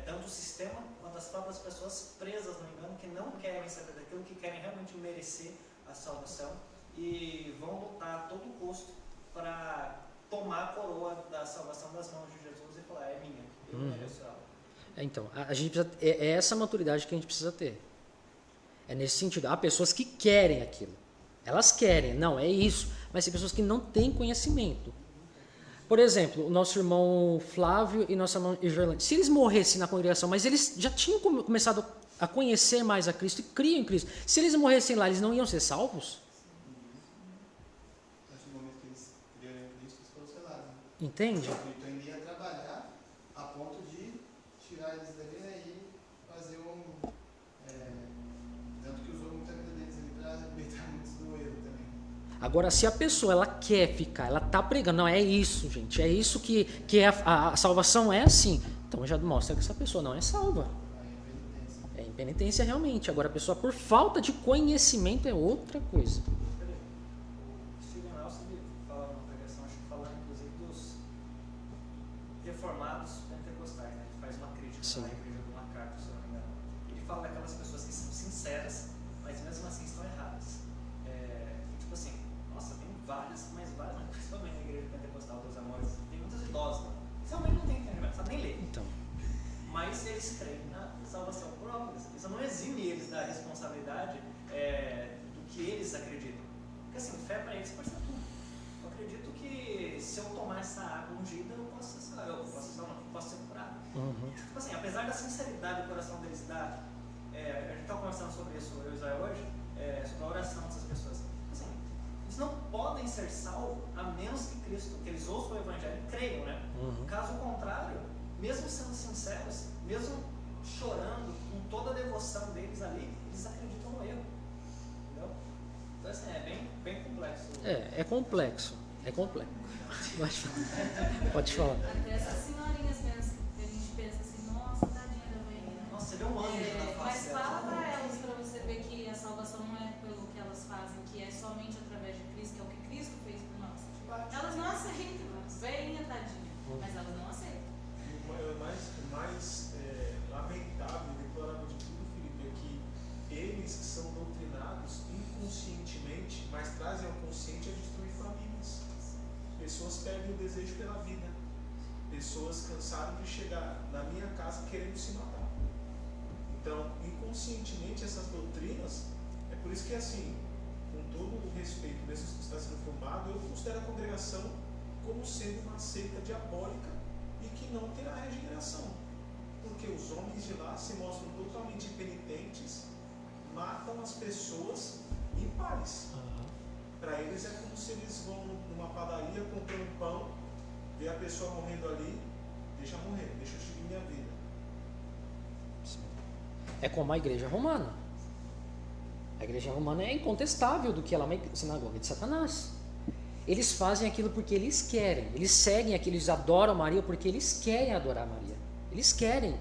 tanto o sistema quanto as próprias pessoas presas no engano, que não querem saber daquilo, que querem realmente merecer a salvação e vão lutar a todo custo para tomar a coroa da salvação das mãos de Jesus e falar, é minha, eu mereço ela. Então, a gente precisa, é essa maturidade que a gente precisa ter. É nesse sentido. Há pessoas que querem aquilo. Elas querem, não, é isso. Mas tem pessoas que não têm conhecimento. Por exemplo, o nosso irmão Flávio e nossa irmã Gerlande. Se eles morressem na congregação, mas eles já tinham começado a conhecer mais a Cristo e criam em Cristo. Se eles morressem lá, eles não iam ser salvos? A partir do momento que eles criaram em Cristo, eles foram selados. Entende? Então ele ia trabalhar a ponto de tirar eles dali, né, e fazer tanto que usou muita vida deles ali para libertar muitos do erro também. Agora, se a pessoa ela quer ficar, ela está pregando, não, é isso, gente, é isso que a salvação é assim, então já mostra que essa pessoa não é salva. É impenitência realmente. Agora, a pessoa, por falta de conhecimento, é outra coisa. Steven Nelson fala reformados pentecostais, né? Ele faz uma crítica Sim. na igreja do MacArthur, se eu não me engano. Ele fala daquelas pessoas que são sinceras, mas mesmo assim estão erradas. Tipo assim, nossa, tem várias, mas principalmente na igreja pentecostal dos amores, tem muitos idosos lá. Eles realmente não têm entendimento, sabem nem ler. Então, Mas eles creem na salvação por obras. Isso não exime eles da responsabilidade do que eles acreditam. Porque assim, fé para eles pode ser tudo. Eu acredito que se eu tomar essa água ungida, eu posso ser curado. Tipo assim, apesar da sinceridade do coração deles, a gente estava conversando sobre isso, eu e Israel hoje, sobre a oração dessas pessoas. Assim, eles não podem ser salvos a menos que Cristo, que eles ouçam o Evangelho e creiam, né? Caso contrário, mesmo sendo sinceros, mesmo chorando com toda a devoção deles ali, eles acreditam no erro. Entendeu? Então assim, é bem complexo. é complexo. É complexo. Pode falar. Até essas senhorinhas mesmo, que a gente pensa assim, nossa, tadinha da mãe. Nossa, você vê um anjo na Mas face fala dela. pra elas, pra você ver que a salvação não é pelo que elas fazem, que é somente através de Cristo, que é o que Cristo fez por nós. Elas não aceitam, velhinha, tadinha, mas elas não aceitam. O mais lamentável e deplorável de tudo, Felipe, é que eles são doutrinados inconscientemente, mas trazem ao consciente a destruir famílias. Pessoas perdem o desejo pela vida. Pessoas cansaram de chegar na minha casa querendo se matar. Então, inconscientemente, essas doutrinas, é por isso que, assim, com todo o respeito, mesmo que está sendo filmado, eu considero a congregação como sendo uma seita diabólica e que não terá regeneração. Porque os homens de lá se mostram totalmente impenitentes, matam as pessoas em paz. Para eles é como se eles vão numa padaria, comprar um pão, ver a pessoa morrendo ali, deixa morrer, deixa eu seguir minha vida. É como a igreja romana. A igreja romana é incontestável do que ela é uma sinagoga de Satanás. Eles fazem aquilo porque eles querem. Eles seguem aquilo, eles adoram Maria porque eles querem adorar Maria. Eles querem.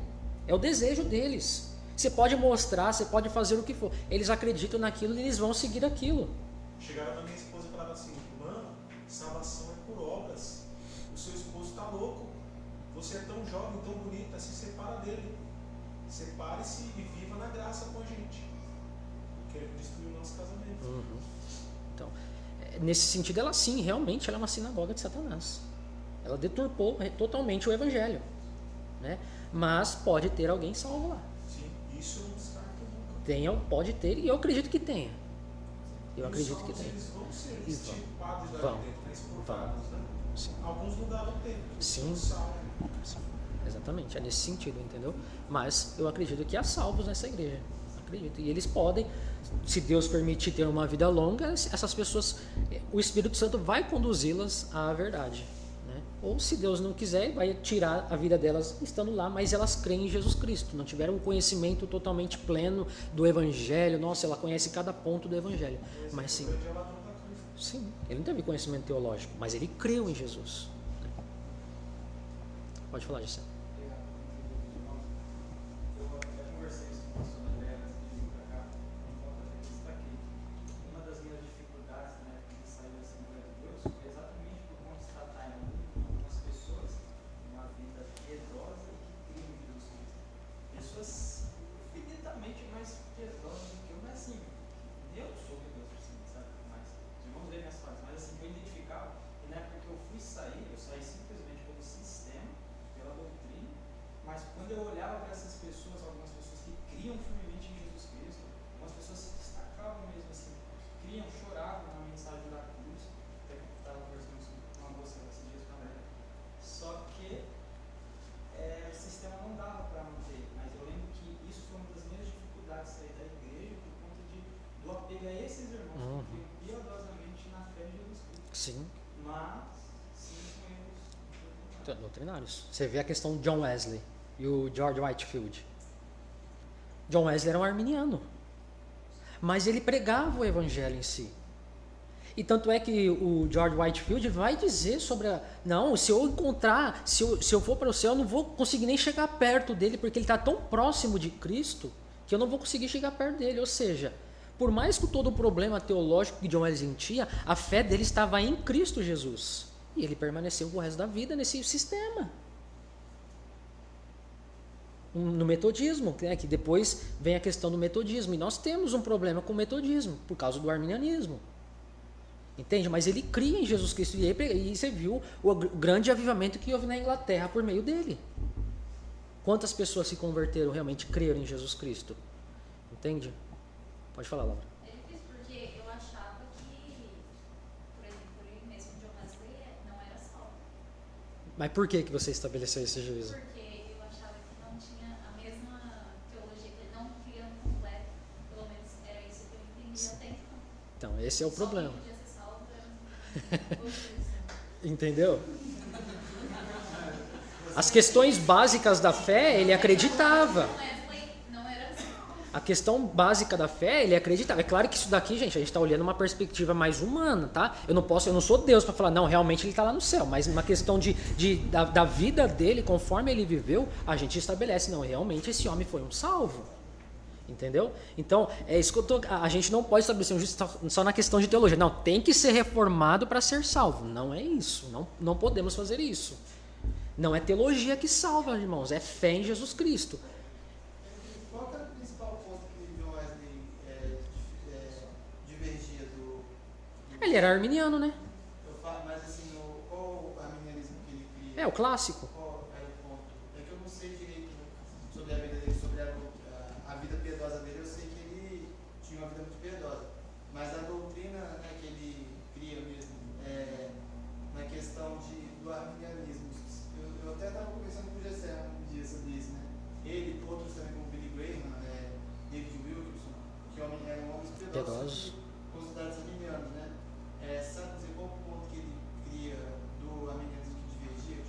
É o desejo deles. Você pode mostrar, você pode fazer o que for. Eles acreditam naquilo e eles vão seguir aquilo. Chegaram na minha esposa e falaram assim: mano, salvação é por obras. O seu esposo está louco. Você é tão jovem, tão bonita, se separa dele. Separe-se e viva na graça com a gente. Quer destruir o nosso casamento. Então, nesse sentido, ela sim, realmente, ela é uma sinagoga de Satanás. Ela deturpou totalmente o evangelho, né? Mas pode ter alguém salvo lá. Sim, isso eu não descarto nunca. Pode ter, e eu acredito que tenha. Eu E acredito os que salvos, tenha. eles vão ser E vão. extirpados Vão. dali dentro, né? Exportados, né? Sim. Alguns não davam tempo. Sim. Salvo. Sim, exatamente, é nesse sentido, entendeu? Mas eu acredito que há salvos nessa igreja. Acredito. E eles podem, se Deus permitir ter uma vida longa, essas pessoas, o Espírito Santo vai conduzi-las à verdade, né? Ou se Deus não quiser, vai tirar a vida delas estando lá, mas elas creem em Jesus Cristo, não tiveram um conhecimento totalmente pleno do Evangelho. Nossa, ela conhece cada ponto do Evangelho, mas sim, Grande é o ladrão da cruz. sim, ele não teve conhecimento teológico, mas ele creu em Jesus. Pode falar, Gisele. Eu até conversei isso com o pastor André antes de vir para cá, por conta da destaquei. Uma das minhas dificuldades na época de sair da Assembleia de Deus foi exatamente por constatar em algumas pessoas uma vida piedosa e que criam em Jesus Cristo. Pessoas infinitamente mais piedosas do que eu, mas assim, eu sou piedoso assim, sabe? Mas os irmãos veem minhas fases, mas assim, eu identificava, e na época que eu fui sair, eu saí simplesmente pelo sistema, pela doutrina, mas quando eu olhava para essas pessoas, algumas pessoas que criam firmemente em Jesus Cristo, algumas pessoas se destacavam mesmo assim, criam, choravam na mensagem da cruz, até que eu estava conversando com uma moça esses dias com a André. Só que o sistema não dava para manter, mas eu lembro que isso foi uma das minhas dificuldades sair da igreja por conta do apego a esses irmãos que criam piedosamente na fé de Jesus Cristo, Sim. mas sim com erros Doutrinários. Você vê a questão do John Wesley e o George Whitefield. John Wesley era um arminiano, mas ele pregava o evangelho em si. E tanto é que o George Whitefield vai dizer sobre não, se eu encontrar, se eu for para o céu, eu não vou conseguir nem chegar perto dele, porque ele está tão próximo de Cristo que eu não vou conseguir chegar perto dele. Ou seja, por mais que todo o problema teológico que John Wesley tinha, a fé dele estava em Cristo Jesus. E ele permaneceu o resto da vida nesse sistema. no metodismo, né, que depois vem a questão do metodismo. E nós temos um problema com o metodismo, por causa do arminianismo. Entende? Mas ele cria em Jesus Cristo. E você viu o grande avivamento que houve na Inglaterra por meio dele. Quantas pessoas se converteram, realmente creram em Jesus Cristo? Entende? Pode falar, Laura. É difícil porque eu achava que, por exemplo, ele mesmo, John Wesley, não era salvo. Mas por que você estabeleceu esse juízo? Porque eu achava que não tinha a mesma teologia, que ele não cria um completo. Pelo menos era isso que eu entendi até então. Então, esse é o problema. Só quem podia ser salvo era o Entendeu? As questões básicas da fé, ele acreditava. Wesley não era assim. A questão básica da fé, ele acreditava. É claro que isso daqui, gente, a gente está olhando uma perspectiva mais humana, tá? Eu não sou Deus para falar, não, realmente ele está lá no céu. Mas uma questão da vida dele, conforme ele viveu, a gente estabelece, não, realmente esse homem foi um salvo. Entendeu? Então, é isso que a gente não pode estabelecer um juízo só na questão de teologia. Não, tem que ser reformado para ser salvo. Não é isso. Não podemos fazer isso. Não é teologia que salva, irmãos. É fé em Jesus Cristo. Qual que era o principal ponto que John Wesley divergia do... Ele era arminiano, né? Mas assim, qual o arminianismo que ele cria? É o clássico. Qual era o ponto? É que eu não sei direito sobre a vida dele, sobre a vida piedosa dele. Eu sei que ele tinha uma vida muito piedosa. Mas a doutrina, né, que ele cria mesmo, na questão do arminianismo. Eu até estava conversando com o Gessé um dia sobre isso, né? Ele, outros também, como Billy Graham, David Wilkerson, que eram homens piedosos, considerados arminianos, né? Sabe dizer qual o ponto que ele cria do arminianismo que divergia?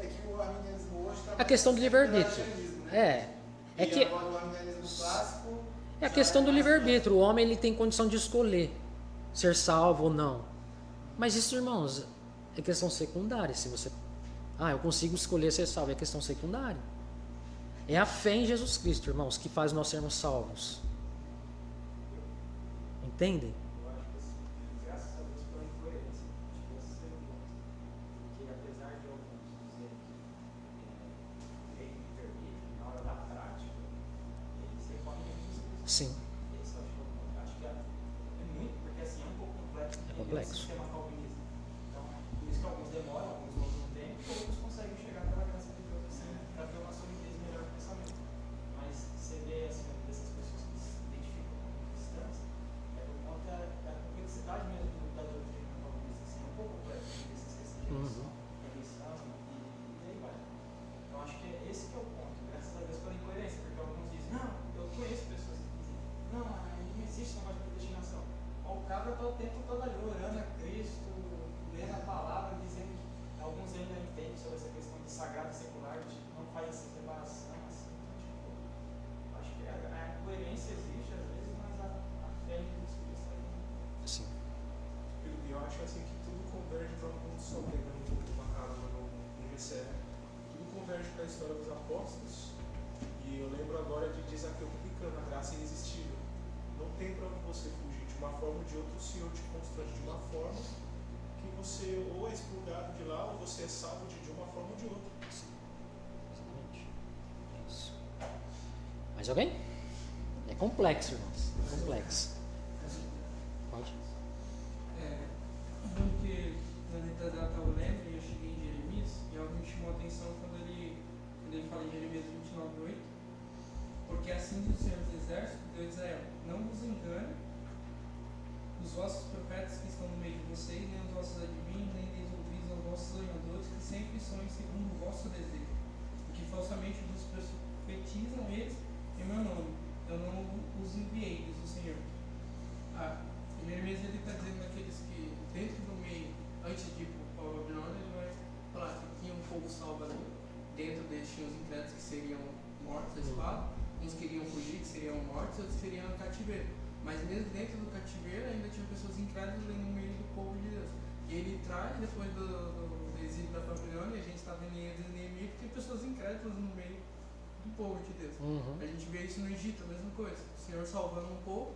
É que o arminianismo hoje está... A questão do livre-arbítrio. Né? É que agora o arminianismo clássico... é a questão do livre-arbítrio. O homem, ele tem condição de escolher ser salvo ou não. Mas isso, irmãos, é questão secundária. Se você... eu consigo escolher ser salvo. É questão secundária. É a fé em Jesus Cristo, irmãos, que faz nós sermos salvos. Entendem? Eu acho que assim, graças a Deus pela incoerência de esse ser humano, porque apesar de alguns dizerem que tem livre-arbítrio, na hora da prática, eles recorrem a Jesus Cristo. Sim. Esse eu acho que é muito, porque assim, é um pouco complexo entender o sistema calvinista. Então, por isso que alguns demoram, alguns outros não têm, e outros conseguem chegar pela graça de Deus assim, para ter uma solidez melhor no pensamento. Mas você vê assim, dessas pessoas que se identificam como cristãs, é por conta da complexidade mesmo da doutrina calvinista, assim, é um pouco complexo essas questões de eleição, e aí vai. Então acho que esse que é o ponto, graças a Deus pela incoerência, porque alguns dizem, não, eu conheço pessoas que dizem, não, não existe negócio de predestinação. O cara está o tempo todo ali orando a Cristo, lendo a palavra, dizendo que alguns ainda entendem sobre essa questão de sagrado e secular, de não faz essa separação, assim, então, acho que a coerência existe às vezes, mas a fé em Jesus Cristo aí. Sim. Eu acho assim que tudo converge para um ponto só, pegando uma carona no GCR. Tudo converge para a história dos apóstolos. E eu lembro agora de Zaqueu publicando a graça irresistível. Não tem para onde você fugir. De uma forma ou de outra, o Senhor te constrange de uma forma que você ou é expurgado de lá ou você é salvo de uma forma ou de outra. Exatamente. É isso. Mais alguém? É complexo, irmãos. É complexo. Pode? Porque na retrasada eu estava lendo e eu cheguei em Jeremias e algo me chamou a atenção quando ele fala em Jeremias 29:8, porque assim diz o Senhor dos Exércitos, Deus de Israel, não vos engane os vossos profetas que estão no meio de vocês, nem os vossos adivinhos, nem deis ouvidos aos vossos sonhadores, que sempre sonham segundo o vosso desejo, porque falsamente vos profetizam eles em meu nome. Eu não os enviei, diz o Senhor. Em Jeremias ele está dizendo daqueles que, dentro do meio, antes de ir para o Babilônia, ele vai falar que tinha um povo salvo ali, dentro deles tinha os incrédulos que seriam mortos à espada, uns queriam fugir, que seriam mortos, outros seriam no cativeiro. Mas mesmo dentro do cativeiro ainda tinha pessoas incrédulas no meio do povo de Deus. E ele traz, depois do exílio da Babilônia, a gente está vendo em Êxodo e Neemias, que tem pessoas incrédulas no meio do povo de Deus. A gente vê isso no Egito, a mesma coisa. O Senhor salvando um povo,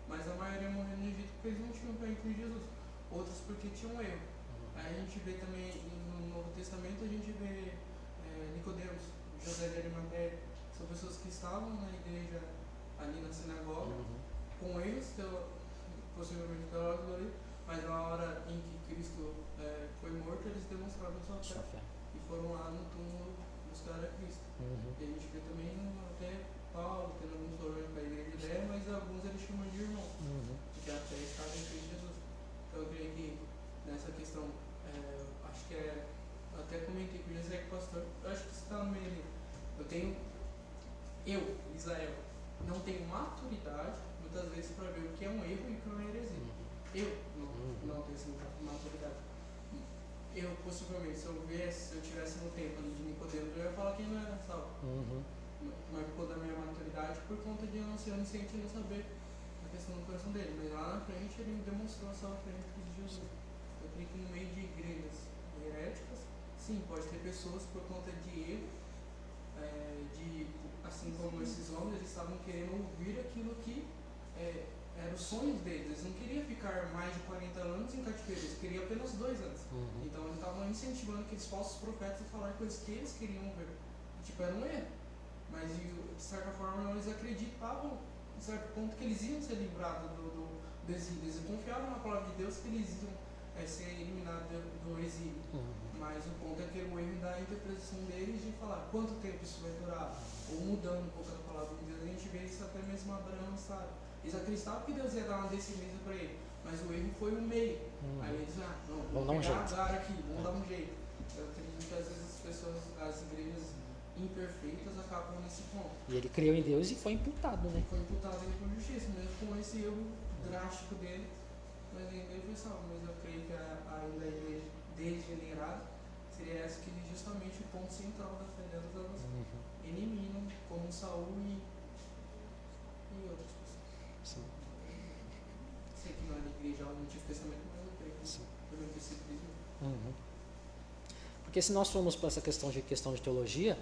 mas a maioria morrendo no Egito porque eles não tinham fé em Jesus. Outros porque tinham erro. Aí a gente vê também no Novo Testamento, a gente vê Nicodemos, José de Arimateia, ali na sinagoga, com eles, possivelmente teólogos ali, mas na hora em que Cristo foi morto, eles demonstraram sua fé. E foram lá no túmulo buscar a Cristo. E a gente vê também até Paulo tendo alguns problemas com a igreja de Judéia, mas alguns eles chamam de irmão, porque a fé estava em Cristo Jesus. Então eu creio que nessa questão, acho que até comentei com o José, que pastor, eu acho que você está no meio ali. Israel, não tenho maturidade muitas vezes para ver o que é um erro e o que é uma heresia. Eu não tenho essa maturidade. Eu, possivelmente, se eu tivesse no tempo ali de Nicodemo, eu ia falar que ele não era salvo. Mas por conta da minha maturidade, por conta de eu não ser onisciente e não saber a questão do coração dele. Mas lá na frente ele demonstrou a salvação de Jesus. Eu creio que no meio de igrejas heréticas, sim, pode ter pessoas por conta de erro, assim como esses homens, eles estavam querendo ouvir aquilo que eram os sonhos deles. Eles não queriam ficar mais de 40 anos em cativeiro, eles queriam apenas 2 anos. Então eles estavam incentivando aqueles falsos profetas a falar coisas que eles queriam ouvir. Era um erro. Mas de certa forma eles acreditavam, em certo ponto, que eles iam ser livrados do exílio. Eles confiavam na palavra de Deus que eles iam ser eliminados do exílio. Mas o ponto é que o erro da interpretação deles de falar quanto tempo isso vai durar, ou mudando um pouco a palavra de Deus. A gente vê isso até mesmo Abraão, sabe? Eles acreditavam que Deus ia dar uma descendência para ele, mas o erro foi o meio. Aí eles, vamos pegar Agar aqui, vamos dar um jeito. Eu acredito que às vezes as pessoas, as igrejas imperfeitas acabam nesse ponto. E ele creu em Deus e foi imputado, né? Foi imputado ele por justiça, mesmo com esse erro drástico dele, mas ainda ele foi salvo. Mas eu creio que ainda a igreja degenerada seria essa que justamente o ponto central da fé delas, elas eliminam, como Saul e outras pessoas. Sim. Sei que não é na igreja algo motivo de pensamento, mas eu creio que por ter sido cristo. Porque se nós formos para essa questão de teologia,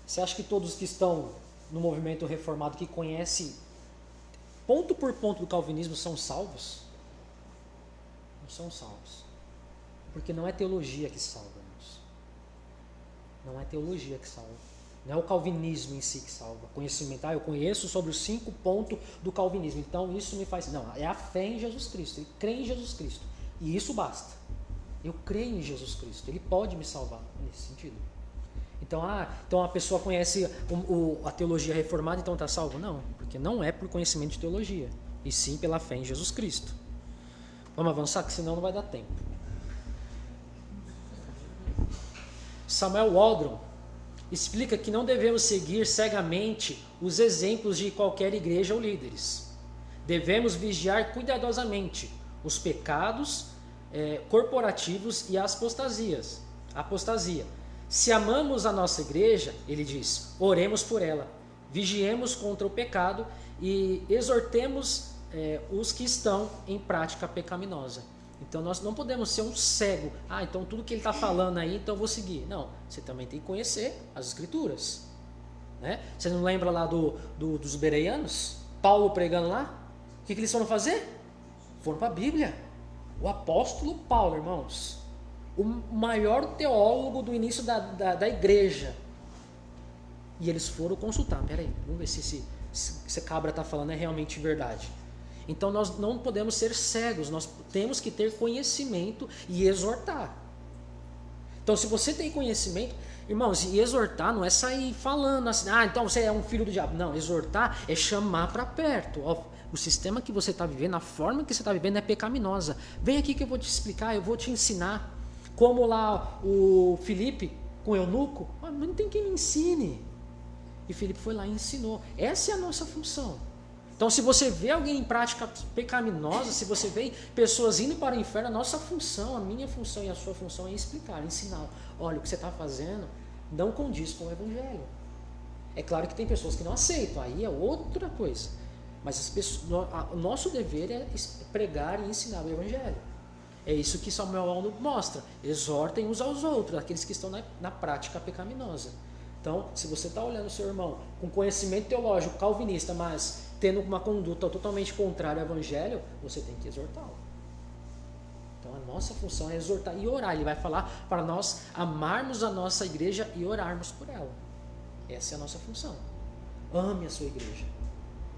você acha que todos que estão no movimento reformado, que conhecem ponto por ponto do calvinismo, são salvos? Não são salvos. Porque não é teologia que salva, irmãos. Não é teologia que salva. Não é o calvinismo em si que salva. Conhecimento, eu conheço sobre os 5 pontos do calvinismo, então isso me faz... Não, é a fé em Jesus Cristo. Ele crê em Jesus Cristo. E isso basta. Eu creio em Jesus Cristo. Ele pode me salvar nesse sentido. Então a pessoa conhece a teologia reformada, então está salvo? Não, porque não é por conhecimento de teologia, e sim pela fé em Jesus Cristo. Vamos avançar, que senão não vai dar tempo. Samuel Waldron explica que não devemos seguir cegamente os exemplos de qualquer igreja ou líderes. Devemos vigiar cuidadosamente os pecados corporativos e a apostasia. Se amamos a nossa igreja, ele diz, oremos por ela, vigiemos contra o pecado e exortemos os que estão em prática pecaminosa. Então nós não podemos ser um cego. Então tudo que ele está falando aí, então eu vou seguir. Não, você também tem que conhecer as escrituras, né? Você não lembra lá dos bereanos? Paulo pregando lá? O que eles foram fazer? Foram para a Bíblia. O apóstolo Paulo, irmãos, o maior teólogo do início da igreja. E eles foram consultar. Peraí, vamos ver se esse cabra está falando é realmente verdade. Então nós não podemos ser cegos, nós temos que ter conhecimento e exortar. Então se você tem conhecimento, irmãos, e exortar não é sair falando assim, então você é um filho do diabo. Não, exortar é chamar para perto. O sistema que você está vivendo, a forma que você está vivendo é pecaminosa. Vem aqui que eu vou te explicar, eu vou te ensinar. Como lá o Filipe com o eunuco, mas não tem quem me ensine. E Filipe foi lá e ensinou. Essa é a nossa função. Então se você vê alguém em prática pecaminosa, se você vê pessoas indo para o inferno, a nossa função, a minha função e a sua função é explicar, ensinar. Olha, o que você está fazendo não condiz com o evangelho. É claro que tem pessoas que não aceitam, aí é outra coisa. Mas o nosso dever é pregar e ensinar o evangelho. É isso que Samuel Aldo mostra. Exortem uns aos outros, aqueles que estão na prática pecaminosa. Então, se você está olhando o seu irmão com conhecimento teológico calvinista, mas tendo uma conduta totalmente contrária ao evangelho, você tem que exortá-lo. Então, a nossa função é exortar e orar. Ele vai falar para nós amarmos a nossa igreja e orarmos por ela. Essa é a nossa função. Ame a sua igreja.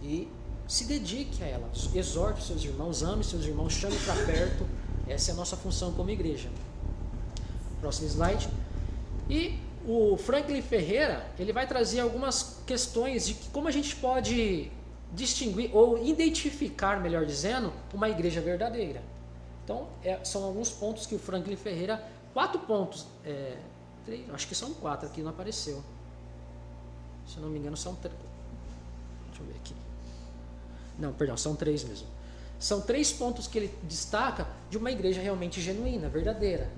e se dedique a ela. Exorte seus irmãos, ame seus irmãos, chame para perto. Essa é a nossa função como igreja. Próximo slide. E o Franklin Ferreira, ele vai trazer algumas questões de como a gente pode distinguir ou identificar, melhor dizendo, uma igreja verdadeira. Então, são alguns pontos que o Franklin Ferreira, 4 pontos, acho que são 4 aqui, não apareceu. Se eu não me engano, são 3. Deixa eu ver aqui. Não, perdão, são 3 mesmo. São 3 pontos que ele destaca de uma igreja realmente genuína, verdadeira.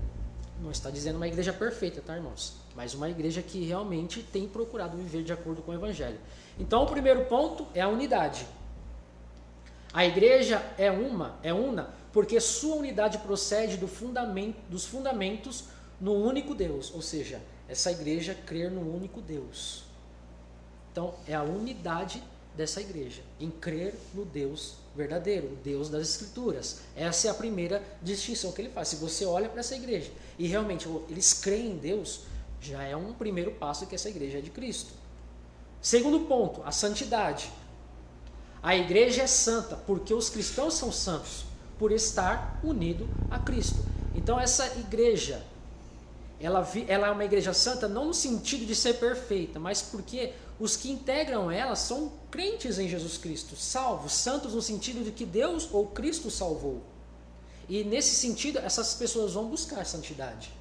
Não está dizendo uma igreja perfeita, tá, irmãos? Mas uma igreja que realmente tem procurado viver de acordo com o Evangelho. Então, o primeiro ponto é a unidade. A igreja é una, porque sua unidade procede dos fundamentos no único Deus. Ou seja, essa igreja crer no único Deus. Então, é a unidade dessa igreja, em crer no Deus verdadeiro, o Deus das Escrituras. Essa é a primeira distinção que ele faz. Se você olha para essa igreja e realmente eles creem em Deus, já é um primeiro passo que essa igreja é de Cristo. Segundo ponto, a santidade. A igreja é santa porque os cristãos são santos, por estar unido a Cristo. Então essa igreja, ela é uma igreja santa não no sentido de ser perfeita, mas porque os que integram ela são crentes em Jesus Cristo, salvos, santos no sentido de que Deus ou Cristo salvou. E nesse sentido, essas pessoas vão buscar santidade.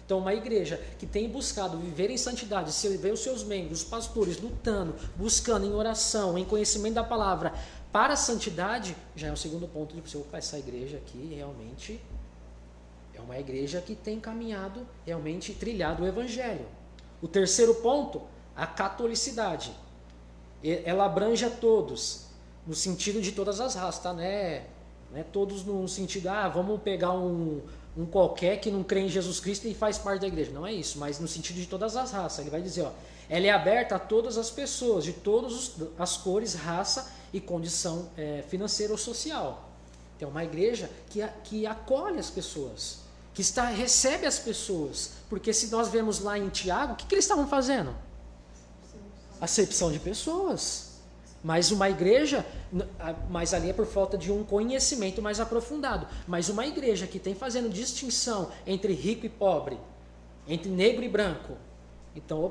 Então, uma igreja que tem buscado viver em santidade, se vê os seus membros, os pastores, lutando, buscando em oração, em conhecimento da palavra, para a santidade, já é o segundo ponto de você, opa, essa igreja aqui realmente é uma igreja que tem caminhado, realmente trilhado o Evangelho. O terceiro ponto, a catolicidade. Ela abrange a todos, no sentido de todas as raças, tá? Né? Todos no sentido, vamos pegar um qualquer que não crê em Jesus Cristo e faz parte da igreja. Não é isso, mas no sentido de todas as raças. Ele vai dizer, ela é aberta a todas as pessoas, de todas as cores, raça e condição financeira ou social. Então, uma igreja que acolhe as pessoas, que recebe as pessoas. Porque se nós vemos lá em Tiago, o que eles estavam fazendo? Acepção de pessoas. Mas uma igreja, mas ali é por falta de um conhecimento mais aprofundado. Mas uma igreja que tem fazendo distinção entre rico e pobre, entre negro e branco. Então,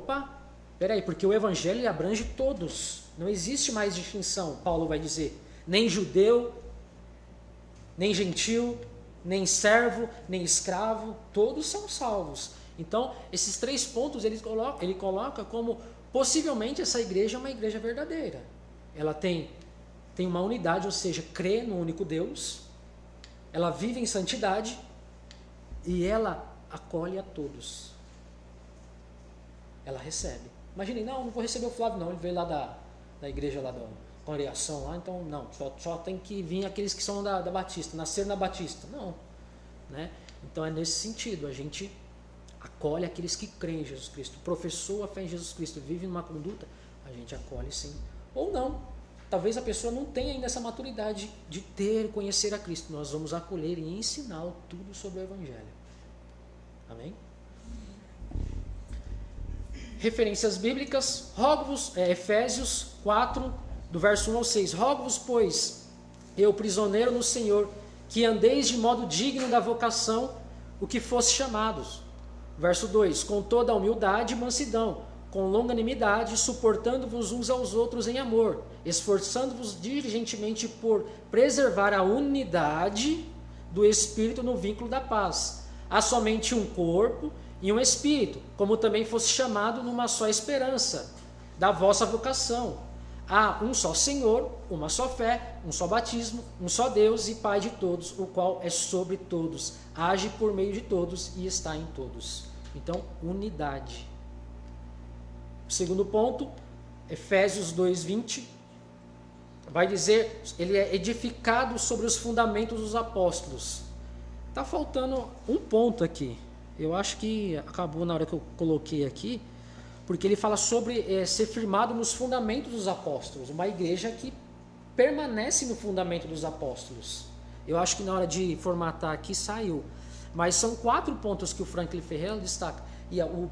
peraí, porque o Evangelho abrange todos. Não existe mais distinção, Paulo vai dizer. Nem judeu, nem gentil, nem servo, nem escravo, todos são salvos. Então, esses 3 pontos ele coloca como possivelmente essa igreja é uma igreja verdadeira. Ela tem uma unidade, ou seja, crê no único Deus, ela vive em santidade e ela acolhe a todos. Ela recebe. Imaginem, não vou receber o Flávio não, ele veio lá da igreja lá da congregação lá, então não, só tem que vir aqueles que são da Batista, nasceram na Batista. Não. Né? Então é nesse sentido, a gente acolhe aqueles que creem em Jesus Cristo, professou a fé em Jesus Cristo, vive numa conduta, a gente acolhe sim. Ou não, talvez a pessoa não tenha ainda essa maturidade de conhecer a Cristo. Nós vamos acolher e ensiná-lo tudo sobre o Evangelho. Amém? Referências bíblicas, rogo-vos, Efésios 4, do verso 1 ao 6. Rogo-vos, pois, eu prisioneiro no Senhor, que andeis de modo digno da vocação, o que fosse chamados. Verso 2, com toda a humildade e mansidão, com longanimidade, suportando-vos uns aos outros em amor, esforçando-vos diligentemente por preservar a unidade do Espírito no vínculo da paz. Há somente um corpo e um Espírito, como também fosse chamado numa só esperança da vossa vocação. Há um só Senhor, uma só fé, um só batismo, um só Deus e Pai de todos, o qual é sobre todos, age por meio de todos e está em todos. Então, unidade. Segundo ponto, Efésios 2:20, vai dizer, ele é edificado sobre os fundamentos dos apóstolos. Está faltando um ponto aqui, eu acho que acabou na hora que eu coloquei aqui, porque ele fala sobre ser firmado nos fundamentos dos apóstolos, uma igreja que permanece no fundamento dos apóstolos. Eu acho que na hora de formatar aqui saiu, mas são 4 pontos que o Franklin Ferreira destaca. E o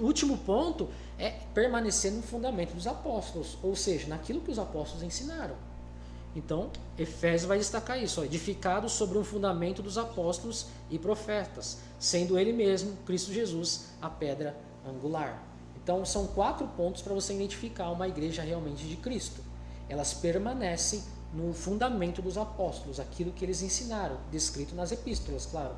último ponto é permanecer no fundamento dos apóstolos, ou seja, naquilo que os apóstolos ensinaram. Então, Efésios vai destacar isso, edificado sobre um fundamento dos apóstolos e profetas, sendo ele mesmo, Cristo Jesus, a pedra angular. Então, são 4 pontos para você identificar uma igreja realmente de Cristo. Elas permanecem no fundamento dos apóstolos, aquilo que eles ensinaram, descrito nas epístolas, claro.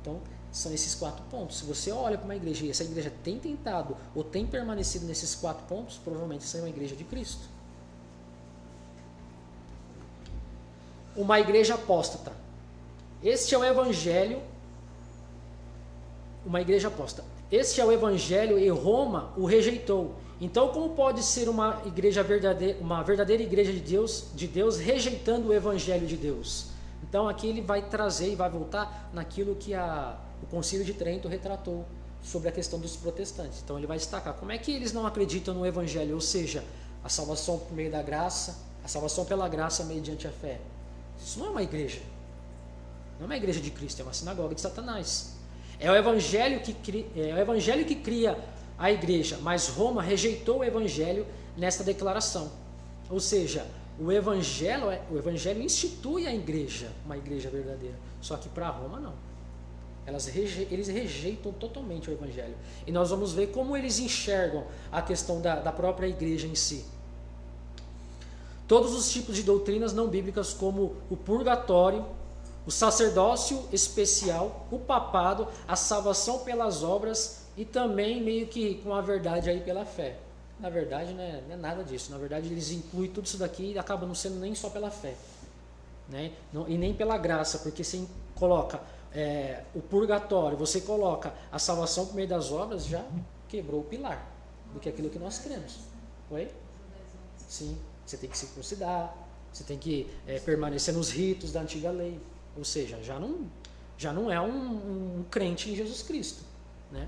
Então, são esses 4 pontos. Se você olha para uma igreja e essa igreja tem tentado ou tem permanecido nesses 4 pontos, provavelmente essa é uma igreja de Cristo. Uma igreja apóstata. Este é o evangelho. Uma igreja apóstata. Este é o evangelho e Roma o rejeitou. Então, como pode ser uma igreja verdadeira, uma verdadeira igreja de Deus rejeitando o evangelho de Deus? Então, aqui ele vai trazer e vai voltar naquilo que o Concílio de Trento retratou sobre a questão dos protestantes. Então, ele vai destacar como é que eles não acreditam no evangelho, ou seja, a salvação por meio da graça, a salvação pela graça mediante a fé. Isso não é uma igreja. Não é uma igreja de Cristo, é uma sinagoga de Satanás. É o evangelho que cria a igreja, mas Roma rejeitou o evangelho nesta declaração. Ou seja, o evangelho institui a igreja, uma igreja verdadeira. Só que para Roma não. Eles rejeitam totalmente o evangelho. E nós vamos ver como eles enxergam a questão da própria igreja em si. Todos os tipos de doutrinas não bíblicas, como o purgatório, o sacerdócio especial, o papado, a salvação pelas obras e também meio que com a verdade aí pela fé. Na verdade, não é nada disso. Na verdade, eles incluem tudo isso daqui e acabam não sendo nem só pela fé, né? E nem pela graça, porque você coloca o purgatório, você coloca a salvação por meio das obras, já quebrou o pilar do que aquilo que nós cremos. Oi? Sim. Você tem que circuncidar, você tem que permanecer nos ritos da antiga lei. Ou seja, já não é um crente em Jesus Cristo, né?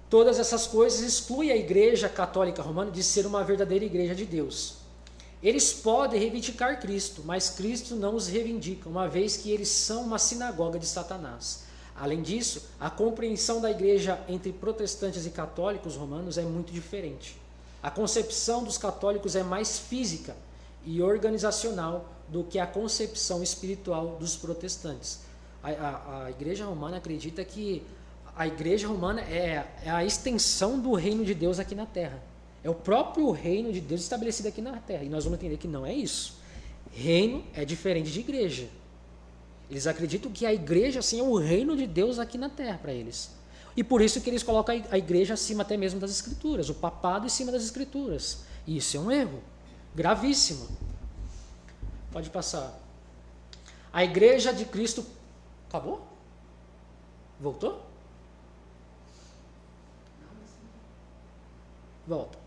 Todas essas coisas excluem a igreja católica romana de ser uma verdadeira igreja de Deus. Eles podem reivindicar Cristo, mas Cristo não os reivindica, uma vez que eles são uma sinagoga de Satanás. Além disso, a compreensão da igreja entre protestantes e católicos romanos é muito diferente. A concepção dos católicos é mais física e organizacional do que a concepção espiritual dos protestantes. A igreja romana acredita que a igreja romana é a extensão do reino de Deus aqui na terra. É o próprio reino de Deus estabelecido aqui na terra. E nós vamos entender que não é isso. Reino é diferente de igreja. Eles acreditam que a igreja assim, é o reino de Deus aqui na terra para eles. E por isso que eles colocam a igreja acima até mesmo das escrituras, o papado em cima das escrituras. E isso é um erro gravíssimo. Pode passar. A igreja de Cristo... Acabou? Voltou? Volta.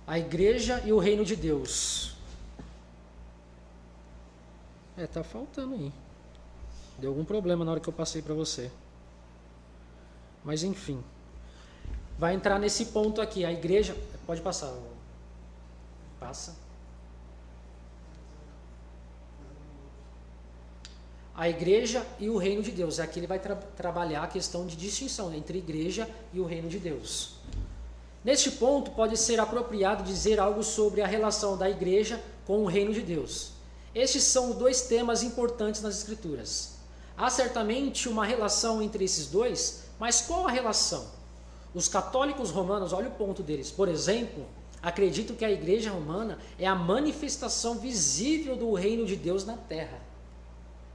A igreja e o reino de Deus. Tá faltando aí. Deu algum problema na hora que eu passei para você. Mas enfim. Vai entrar nesse ponto aqui. A igreja... Pode passar. Passa. A igreja e o reino de Deus. Aqui ele vai trabalhar a questão de distinção entre igreja e o reino de Deus. Neste ponto, pode ser apropriado dizer algo sobre a relação da igreja com o reino de Deus. Estes são os 2 temas importantes nas Escrituras. Há certamente uma relação entre esses dois, mas qual a relação? Os católicos romanos, olha o ponto deles, por exemplo, acreditam que a igreja romana é a manifestação visível do reino de Deus na terra.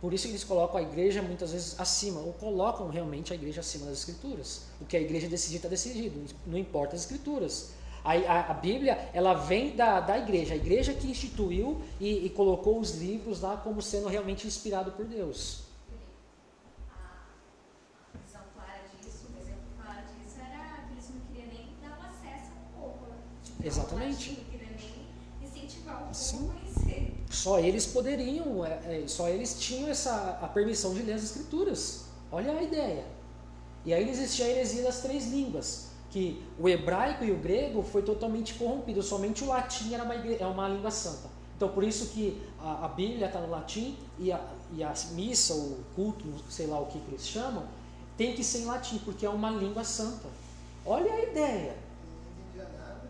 Por isso eles colocam a igreja muitas vezes acima, ou colocam realmente a igreja acima das escrituras. O que a igreja decidir está decidido, não importa as escrituras. A Bíblia, ela vem da igreja, a igreja que instituiu e colocou os livros lá como sendo realmente inspirado por Deus. A visão clara disso, o exemplo claro disso era que eles não queriam nem dar acesso ao povo. Exatamente. Não queriam nem incentivar o povo Sim. a conhecer. Só eles poderiam, só eles tinham a permissão de ler as escrituras. Olha a ideia. E aí existia a heresia das 3 línguas, que o hebraico e o grego foi totalmente corrompido, somente o latim era uma língua santa. Então por isso que a Bíblia está no latim e a missa, o culto, sei lá o que eles chamam, tem que ser em latim, porque é uma língua santa. Olha a ideia. Não entendia nada.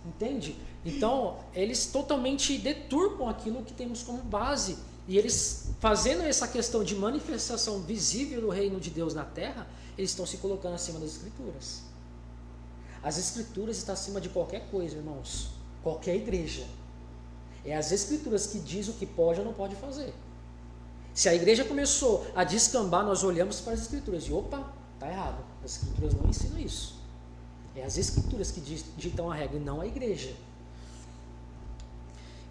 Entende? Então, eles totalmente deturpam aquilo que temos como base. E eles, fazendo essa questão de manifestação visível do reino de Deus na terra, eles estão se colocando acima das Escrituras. As Escrituras estão acima de qualquer coisa, irmãos. Qualquer igreja. É as Escrituras que diz o que pode ou não pode fazer. Se a igreja começou a descambar, nós olhamos para as Escrituras e opa, está errado. As Escrituras não ensinam isso. É as Escrituras que ditam a regra e não a igreja.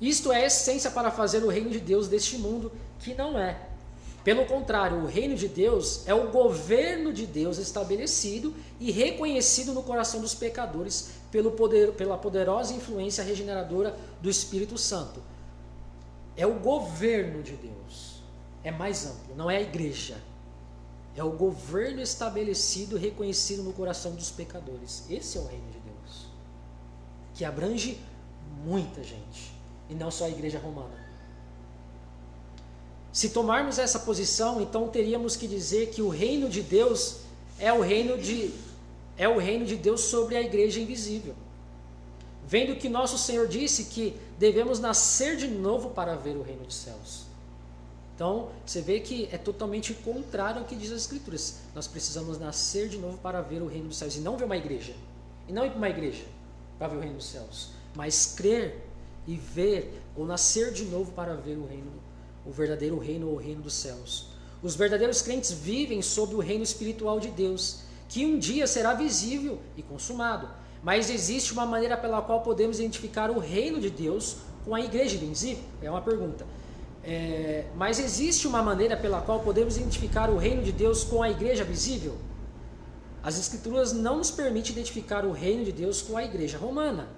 Isto é a essência para fazer o reino de Deus deste mundo, que não é. Pelo contrário, o reino de Deus é o governo de Deus estabelecido e reconhecido no coração dos pecadores pela poderosa influência regeneradora do Espírito Santo. É o governo de Deus. É mais amplo, não é a igreja. É o governo estabelecido e reconhecido no coração dos pecadores. Esse é o reino de Deus, que abrange muita gente. E não só a igreja romana. Se tomarmos essa posição, então teríamos que dizer que o reino de Deus é o reino de Deus sobre a igreja invisível. Vendo que nosso Senhor disse que devemos nascer de novo para ver o reino dos céus. Então, você vê que é totalmente contrário ao que diz as Escrituras. Nós precisamos nascer de novo para ver o reino dos céus. E não ver uma igreja. E não ir para uma igreja para ver o reino dos céus. Mas crer e ver, ou nascer de novo para ver o reino, o verdadeiro reino ou o reino dos céus. Os verdadeiros crentes vivem sob o reino espiritual de Deus, que um dia será visível e consumado. Mas existe uma maneira pela qual podemos identificar o reino de Deus com a igreja invisível? É uma pergunta. Mas existe uma maneira pela qual podemos identificar o reino de Deus com a igreja visível? As Escrituras não nos permitem identificar o reino de Deus com a igreja romana,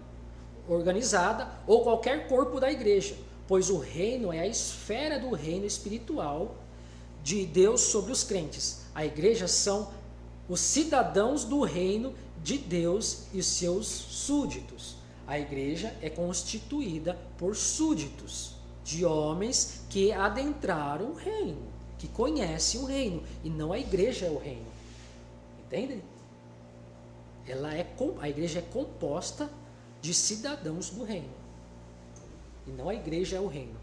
organizada, ou qualquer corpo da igreja, pois o reino é a esfera do reino espiritual de Deus sobre os crentes. A igreja são os cidadãos do reino de Deus e seus súditos. A igreja é constituída por súditos, de homens que adentraram o reino, que conhecem o reino, e não a igreja é o reino. Entendem? A igreja é composta de cidadãos do reino, e não a igreja é o reino.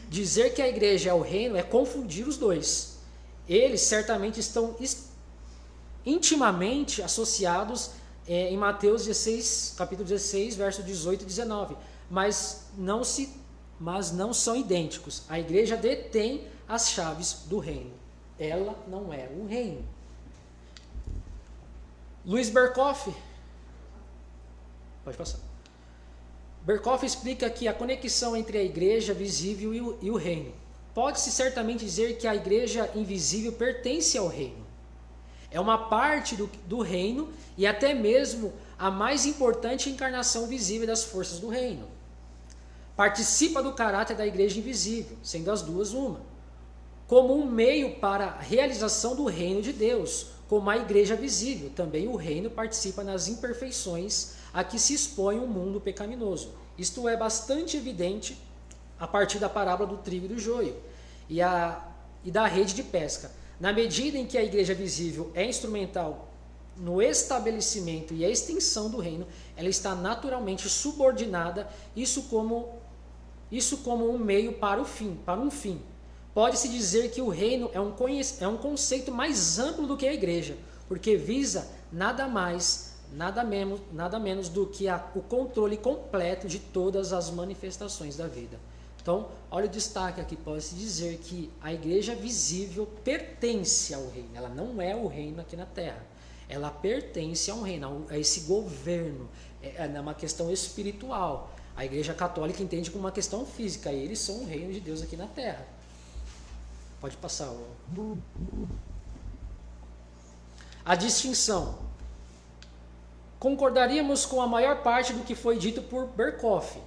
Dizer que a igreja é o reino é confundir os dois. Eles certamente estão intimamente associados em Mateus 16, capítulo 16, verso 18 e 19, mas não são idênticos. A igreja detém as chaves do reino. Ela não é o reino. Luiz Berkoff, pode passar. Berkoff explica que a conexão entre a igreja visível e o reino. Pode-se certamente dizer que a igreja invisível pertence ao reino. É uma parte do reino e até mesmo a mais importante encarnação visível das forças do reino. Participa do caráter da igreja invisível, sendo as duas uma, como um meio para a realização do reino de Deus. Como a igreja visível, também o reino participa nas imperfeições a que se expõe o mundo pecaminoso. Isto é bastante evidente a partir da parábola do trigo e do joio e da rede de pesca. Na medida em que a igreja visível é instrumental no estabelecimento e a extensão do reino, ela está naturalmente subordinada, isso como um meio para um fim. Pode-se dizer que o reino é um conceito mais amplo do que a igreja, porque visa nada mais, nada menos do que o controle completo de todas as manifestações da vida. Então, olha o destaque aqui, pode-se dizer que a igreja visível pertence ao reino, ela não é o reino aqui na terra, ela pertence a um reino, a esse governo, é uma questão espiritual. A igreja católica entende como uma questão física, e eles são o reino de Deus aqui na terra. Pode passar. A distinção. Concordaríamos com a maior parte do que foi dito por Berkoff,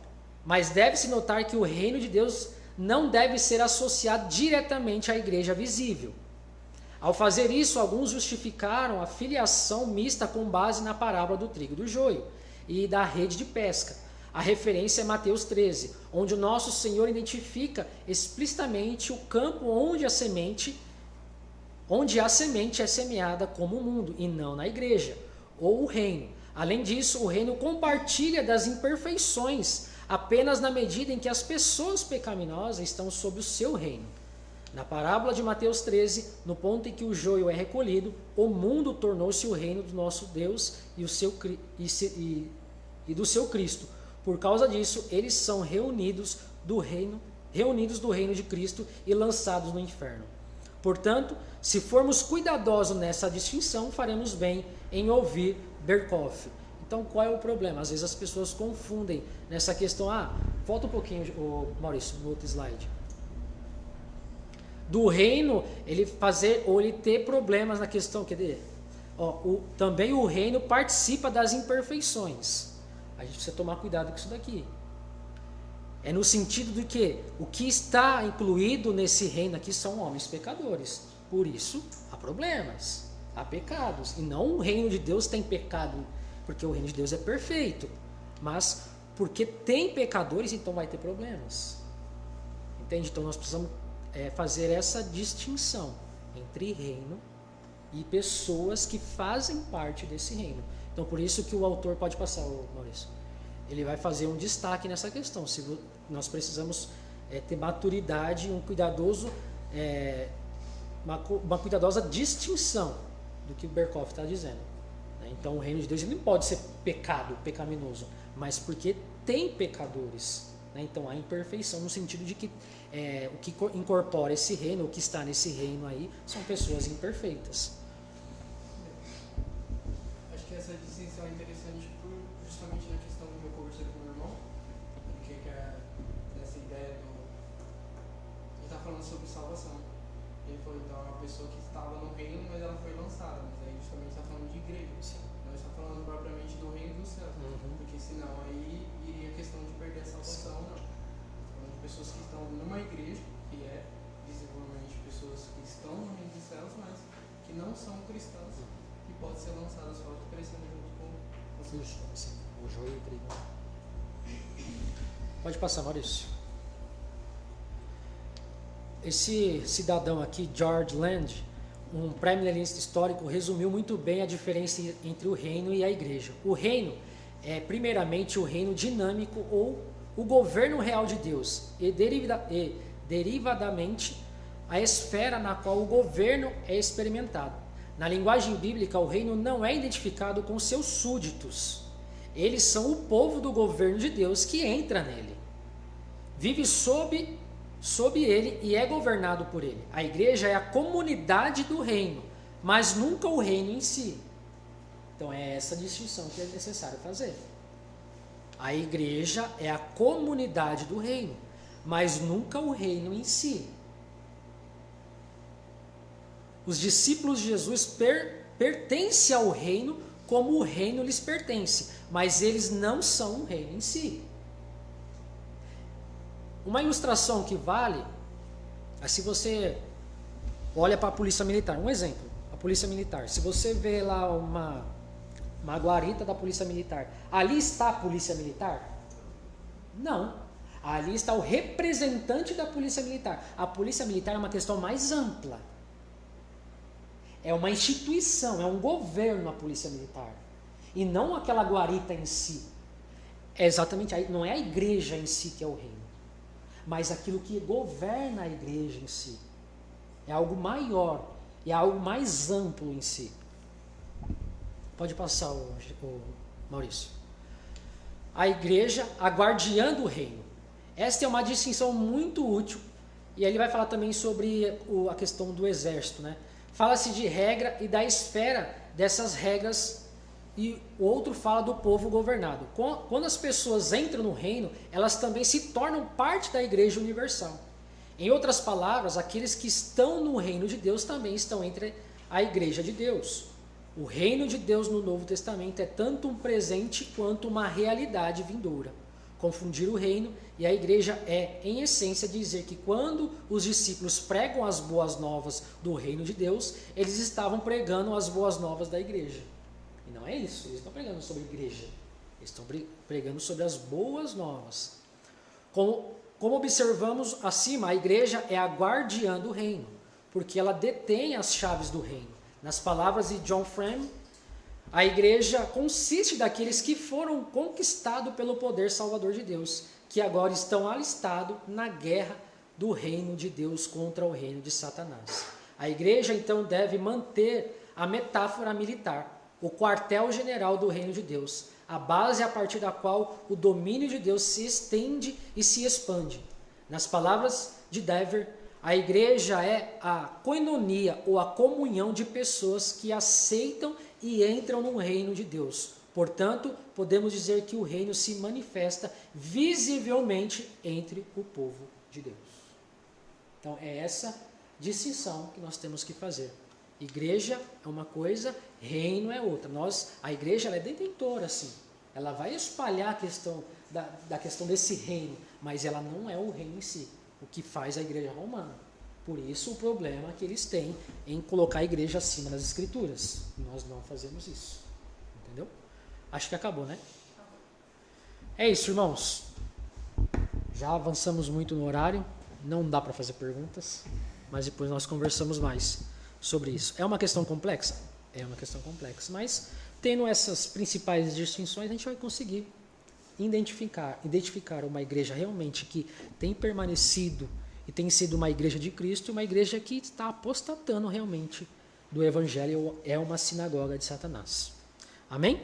mas deve-se notar que o reino de Deus não deve ser associado diretamente à igreja visível. Ao fazer isso, alguns justificaram a filiação mista com base na parábola do trigo e do joio e da rede de pesca. A referência é Mateus 13, onde o nosso Senhor identifica explicitamente o campo onde a semente é semeada como o mundo, e não na igreja, ou o reino. Além disso, o reino compartilha das imperfeições apenas na medida em que as pessoas pecaminosas estão sob o seu reino. Na parábola de Mateus 13, no ponto em que o joio é recolhido, o mundo tornou-se o reino do nosso Deus e do seu Cristo. Por causa disso, eles são reunidos do reino de Cristo e lançados no inferno. Portanto, se formos cuidadosos nessa distinção, faremos bem em ouvir Berkhof. Então, qual é o problema? Às vezes as pessoas confundem nessa questão. Volta um pouquinho, Maurício, no outro slide. Do reino, ele fazer ou ele ter problemas na questão, também o reino participa das imperfeições. A gente precisa tomar cuidado com isso daqui. É no sentido de que o que está incluído nesse reino aqui são homens pecadores. Por isso, há problemas, há pecados. E não o reino de Deus tem pecado, porque o reino de Deus é perfeito. Mas porque tem pecadores, então vai ter problemas. Entende? Então nós precisamos fazer essa distinção entre reino e pessoas que fazem parte desse reino. Então por isso que o autor pode passar, Maurício. Ele vai fazer um destaque nessa questão. Nós precisamos ter maturidade, uma cuidadosa distinção do que o Berkhof está dizendo. Então o reino de Deus ele não pode ser pecaminoso, mas porque tem pecadores. Então há imperfeição no sentido de que o que incorpora esse reino, o que está nesse reino aí, são pessoas imperfeitas. Acho que essa distinção é interessante justamente na questão que eu conversei com o meu irmão, porque essa ideia ele está falando sobre salvação. Ele falou, então, é uma pessoa que estava no reino, mas ela foi lançada. Mas aí justamente está falando de igreja. Não está falando propriamente do reino dos céus. Porque senão aí iria a questão de perder a salvação, não. Falando de pessoas que estão numa igreja, que é visivelmente pessoas que estão no reino dos céus, mas que não são cristãs e podem ser lançadas fora, crescendo junto com vocês. O joio e o trigo. Pode passar, Maurício. Esse cidadão aqui, George Land, um pré-milenista histórico, resumiu muito bem a diferença entre o reino e a igreja. O reino é, primeiramente, o reino dinâmico ou o governo real de Deus, e derivadamente, a esfera na qual o governo é experimentado. Na linguagem bíblica, o reino não é identificado com seus súditos. Eles são o povo do governo de Deus que entra nele. Vive sob ele e é governado por ele. A igreja é a comunidade do reino, mas nunca o reino em si. Então é essa distinção que é necessário fazer. A igreja é a comunidade do reino, mas nunca o reino em si. Os discípulos de Jesus pertencem ao reino como o reino lhes pertence, mas eles não são o reino em si. Uma ilustração que vale é se você olha para a polícia militar. Um exemplo, a polícia militar. Se você vê lá uma guarita da polícia militar, ali está a polícia militar? Não. Ali está o representante da polícia militar. A polícia militar é uma questão mais ampla. É uma instituição, é um governo a polícia militar. E não aquela guarita em si. É exatamente, não é a igreja em si que é o reino, mas aquilo que governa a igreja em si. É algo maior, é algo mais amplo em si. Pode passar, o Maurício. A igreja, a guardiã do reino. Esta é uma distinção muito útil, e aí ele vai falar também sobre a questão do exército, né? Fala-se de regra e da esfera dessas regras, e o outro fala do povo governado. Quando as pessoas entram no reino, elas também se tornam parte da igreja universal. Em outras palavras, aqueles que estão no reino de Deus também estão entre a igreja de Deus. O reino de Deus no Novo Testamento é tanto um presente quanto uma realidade vindoura. confundir o reino, e a igreja é, em essência, dizer que quando os discípulos pregam as boas novas do reino de Deus, eles estavam pregando as boas novas da igreja. E não é isso, eles estão pregando sobre a igreja, eles estão pregando sobre as boas novas. Como observamos acima, a igreja é a guardiã do reino, porque ela detém as chaves do reino. Nas palavras de John Frame, a igreja consiste daqueles que foram conquistados pelo poder salvador de Deus, que agora estão alistados na guerra do reino de Deus contra o reino de Satanás. A igreja então deve manter a metáfora militar, o quartel-general do reino de Deus, a base a partir da qual o domínio de Deus se estende e se expande. Nas palavras de Dever, a igreja é a koinonia, ou a comunhão de pessoas que aceitam e entram no reino de Deus. Portanto, podemos dizer que o reino se manifesta visivelmente entre o povo de Deus. Então, é essa distinção que nós temos que fazer. Igreja é uma coisa, reino é outra. A igreja ela é detentora, sim. Ela vai espalhar a questão da questão desse reino, mas ela não é o reino em si, o que faz a igreja romana. Por isso o problema que eles têm em colocar a igreja acima das escrituras. Nós não fazemos isso. Entendeu? Acho que acabou, né? É isso, irmãos. Já avançamos muito no horário. Não dá para fazer perguntas, mas depois nós conversamos mais sobre isso. É uma questão complexa? É uma questão complexa, mas tendo essas principais distinções, a gente vai conseguir identificar uma igreja realmente que tem permanecido e tem sido uma igreja de Cristo, e uma igreja que está apostatando realmente do Evangelho, é uma sinagoga de Satanás. Amém?